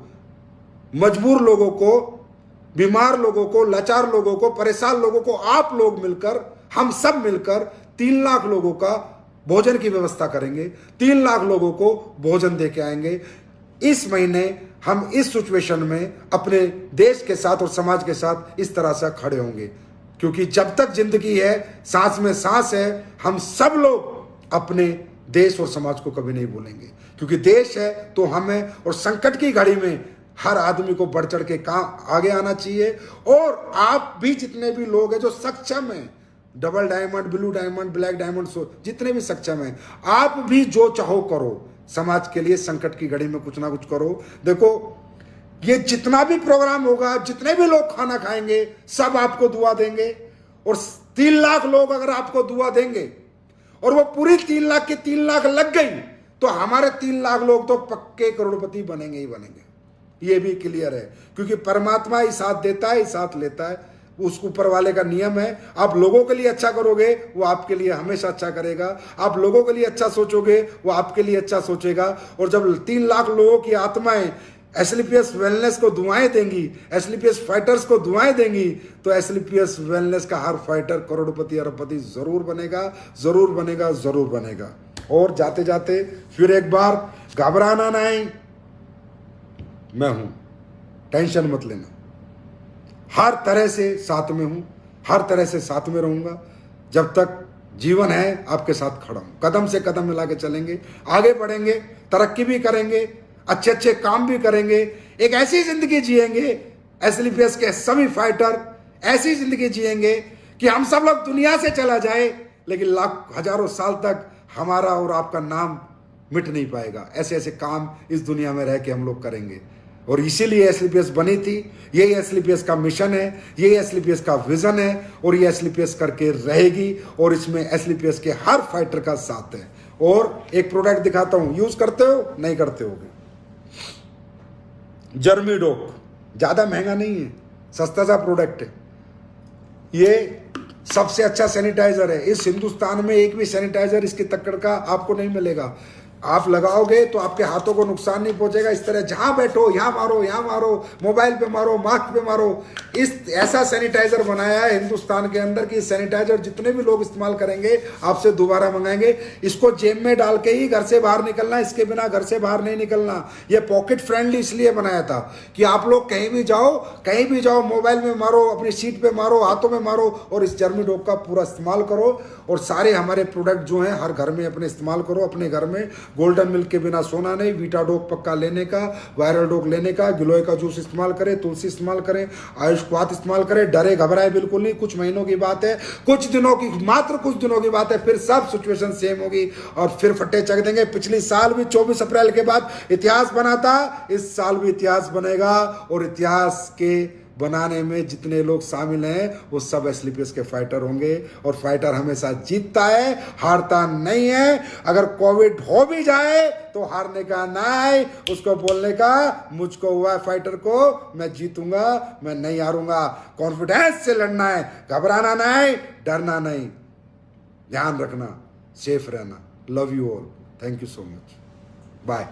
मजबूर लोगों को, बीमार लोगों को, लाचार लोगों को, परेशान लोगों को, आप लोग मिलकर, हम सब मिलकर 3 लाख लोगों का भोजन की व्यवस्था करेंगे। 3 लाख लोगों को भोजन दे के आएंगे। इस महीने हम इस सिचुएशन में अपने देश के साथ और समाज के साथ इस तरह से खड़े होंगे, क्योंकि जब तक जिंदगी है, सांस में सांस है, हम सब लोग अपने देश और समाज को कभी नहीं भूलेंगे, क्योंकि देश है तो हमें, और संकट की घड़ी में हर आदमी को बढ़ चढ़ के काम आगे आना चाहिए। और आप भी जितने भी लोग हैं जो सक्षम हैं, double diamond, blue diamond, black diamond, जितने भी सक्षम हैं, आप भी जो चाहो करो, समाज के लिए संकट की घड़ी में कुछ ना कुछ करो। देखो, ये जितना भी प्रोग्राम होगा, जितने भी लोग खाना खाएंगे, सब आपको दुआ देंगे। और 3 लाख लोग अगर आपको दुआ देंगे और वो पूरी 3 लाख के 3 लाख लग गई, तो हमारे 3 लाख लोग तो पक्के करोड़पति बनेंगे ही बनेंगे। ये भी क्लियर है, क्योंकि परमात्मा ही साथ देता है, ही साथ लेता है, उस ऊपर वाले का नियम है। आप लोगों के लिए अच्छा करोगे, वो आपके लिए हमेशा अच्छा करेगा। आप लोगों के लिए अच्छा सोचोगे, वो आपके लिए अच्छा सोचेगा। और जब 3 लाख लोगों की आत्माएं एसलीपीएस वेलनेस को दुआएं देंगी, एसलीपीएस फाइटर्स को दुआएं देंगी, तो एसलीपीएस वेलनेस का हर फाइटर करोड़पति अरबपति जरूर बनेगा, जरूर बनेगा, जरूर बनेगा। और जाते जाते फिर एक बार, घबराना नहीं, मैं हूं, टेंशन मत लेना, हर तरह से साथ में हूं, हर तरह से साथ में रहूंगा। जब तक जीवन है आपके साथ खड़ा हूं, कदम से कदम मिला के चलेंगे, आगे बढ़ेंगे, तरक्की भी करेंगे, अच्छे अच्छे काम भी करेंगे, एक ऐसी जिंदगी जिएंगे, एसलीपीएस के सभी फाइटर ऐसी जिंदगी जिएंगे कि हम सब लोग दुनिया से चला जाए, लेकिन लाख हजारों साल तक हमारा और आपका नाम मिट नहीं पाएगा। ऐसे ऐसे काम इस दुनिया में रह के हम लोग करेंगे। और इसीलिए एसलीपीएस बनी थी, यही एसलीपीएस का मिशन है, यही एसलीपीएस का विजन है, और ये एसलीपीएस करके रहेगी। और इसमें एसलीपीएस के हर फाइटर का साथ है। और एक प्रोडक्ट दिखाता हूं, यूज करते हो, नहीं करते होगे, जर्मीडोक, ज्यादा महंगा नहीं है, सस्ता सा प्रोडक्ट है। ये सबसे अच्छा सैनिटाइजर है। इस हिंदुस्तान में एक भी सैनिटाइजर इसकी टक्कर का आपको नहीं मिलेगा। आप लगाओगे तो आपके हाथों को नुकसान नहीं पहुंचेगा। इस तरह जहां बैठो, यहां मारो, यहां मारो, मोबाइल पे मारो, मास्क पे मारो। इस ऐसा सैनिटाइजर बनाया है हिंदुस्तान के अंदर कि सैनिटाइजर जितने भी लोग इस्तेमाल करेंगे आपसे दोबारा मंगाएंगे। इसको जेब में डाल के ही घर से बाहर निकलना, इसके बिना घर से बाहर नहीं निकलना। ये पॉकेट फ्रेंडली इसलिए बनाया था कि आप लोग कहीं भी जाओ, मोबाइल में मारो, अपनी सीट पे मारो, हाथों में मारो, और इस जर्मीडोक का पूरा इस्तेमाल करो। और सारे हमारे प्रोडक्ट जो हैं हर घर में अपने इस्तेमाल करो। अपने घर में गोल्डन मिल्क के बिना सोना नहीं, वीटा डोक पक्का लेने का, वायरल डोक लेने का, गिलोय का जूस इस्तेमाल करें, तुलसी इस्तेमाल करें, आयुष क्वाथ इस्तेमाल करें। डरे घबराए बिल्कुल नहीं, कुछ महीनों की बात है, मात्र कुछ दिनों की बात है, फिर सब सिचुएशन सेम होगी और फिर फट्टे चक देंगे। पिछली साल भी 24 अप्रैल के बाद इतिहास बना था, इस साल भी इतिहास बनेगा। और इतिहास के बनाने में जितने लोग शामिल हैं वो सब एसलीपीएस के फाइटर होंगे। और फाइटर हमेशा जीतता है, हारता नहीं है। अगर कोविड हो भी जाए तो हारने का नहीं, उसको बोलने का मुझको हुआ है फाइटर को, मैं जीतूंगा, मैं नहीं हारूंगा। कॉन्फिडेंस से लड़ना है, घबराना नहीं, डरना नहीं, ध्यान रखना, सेफ रहना। Love you all, thank you so much, bye.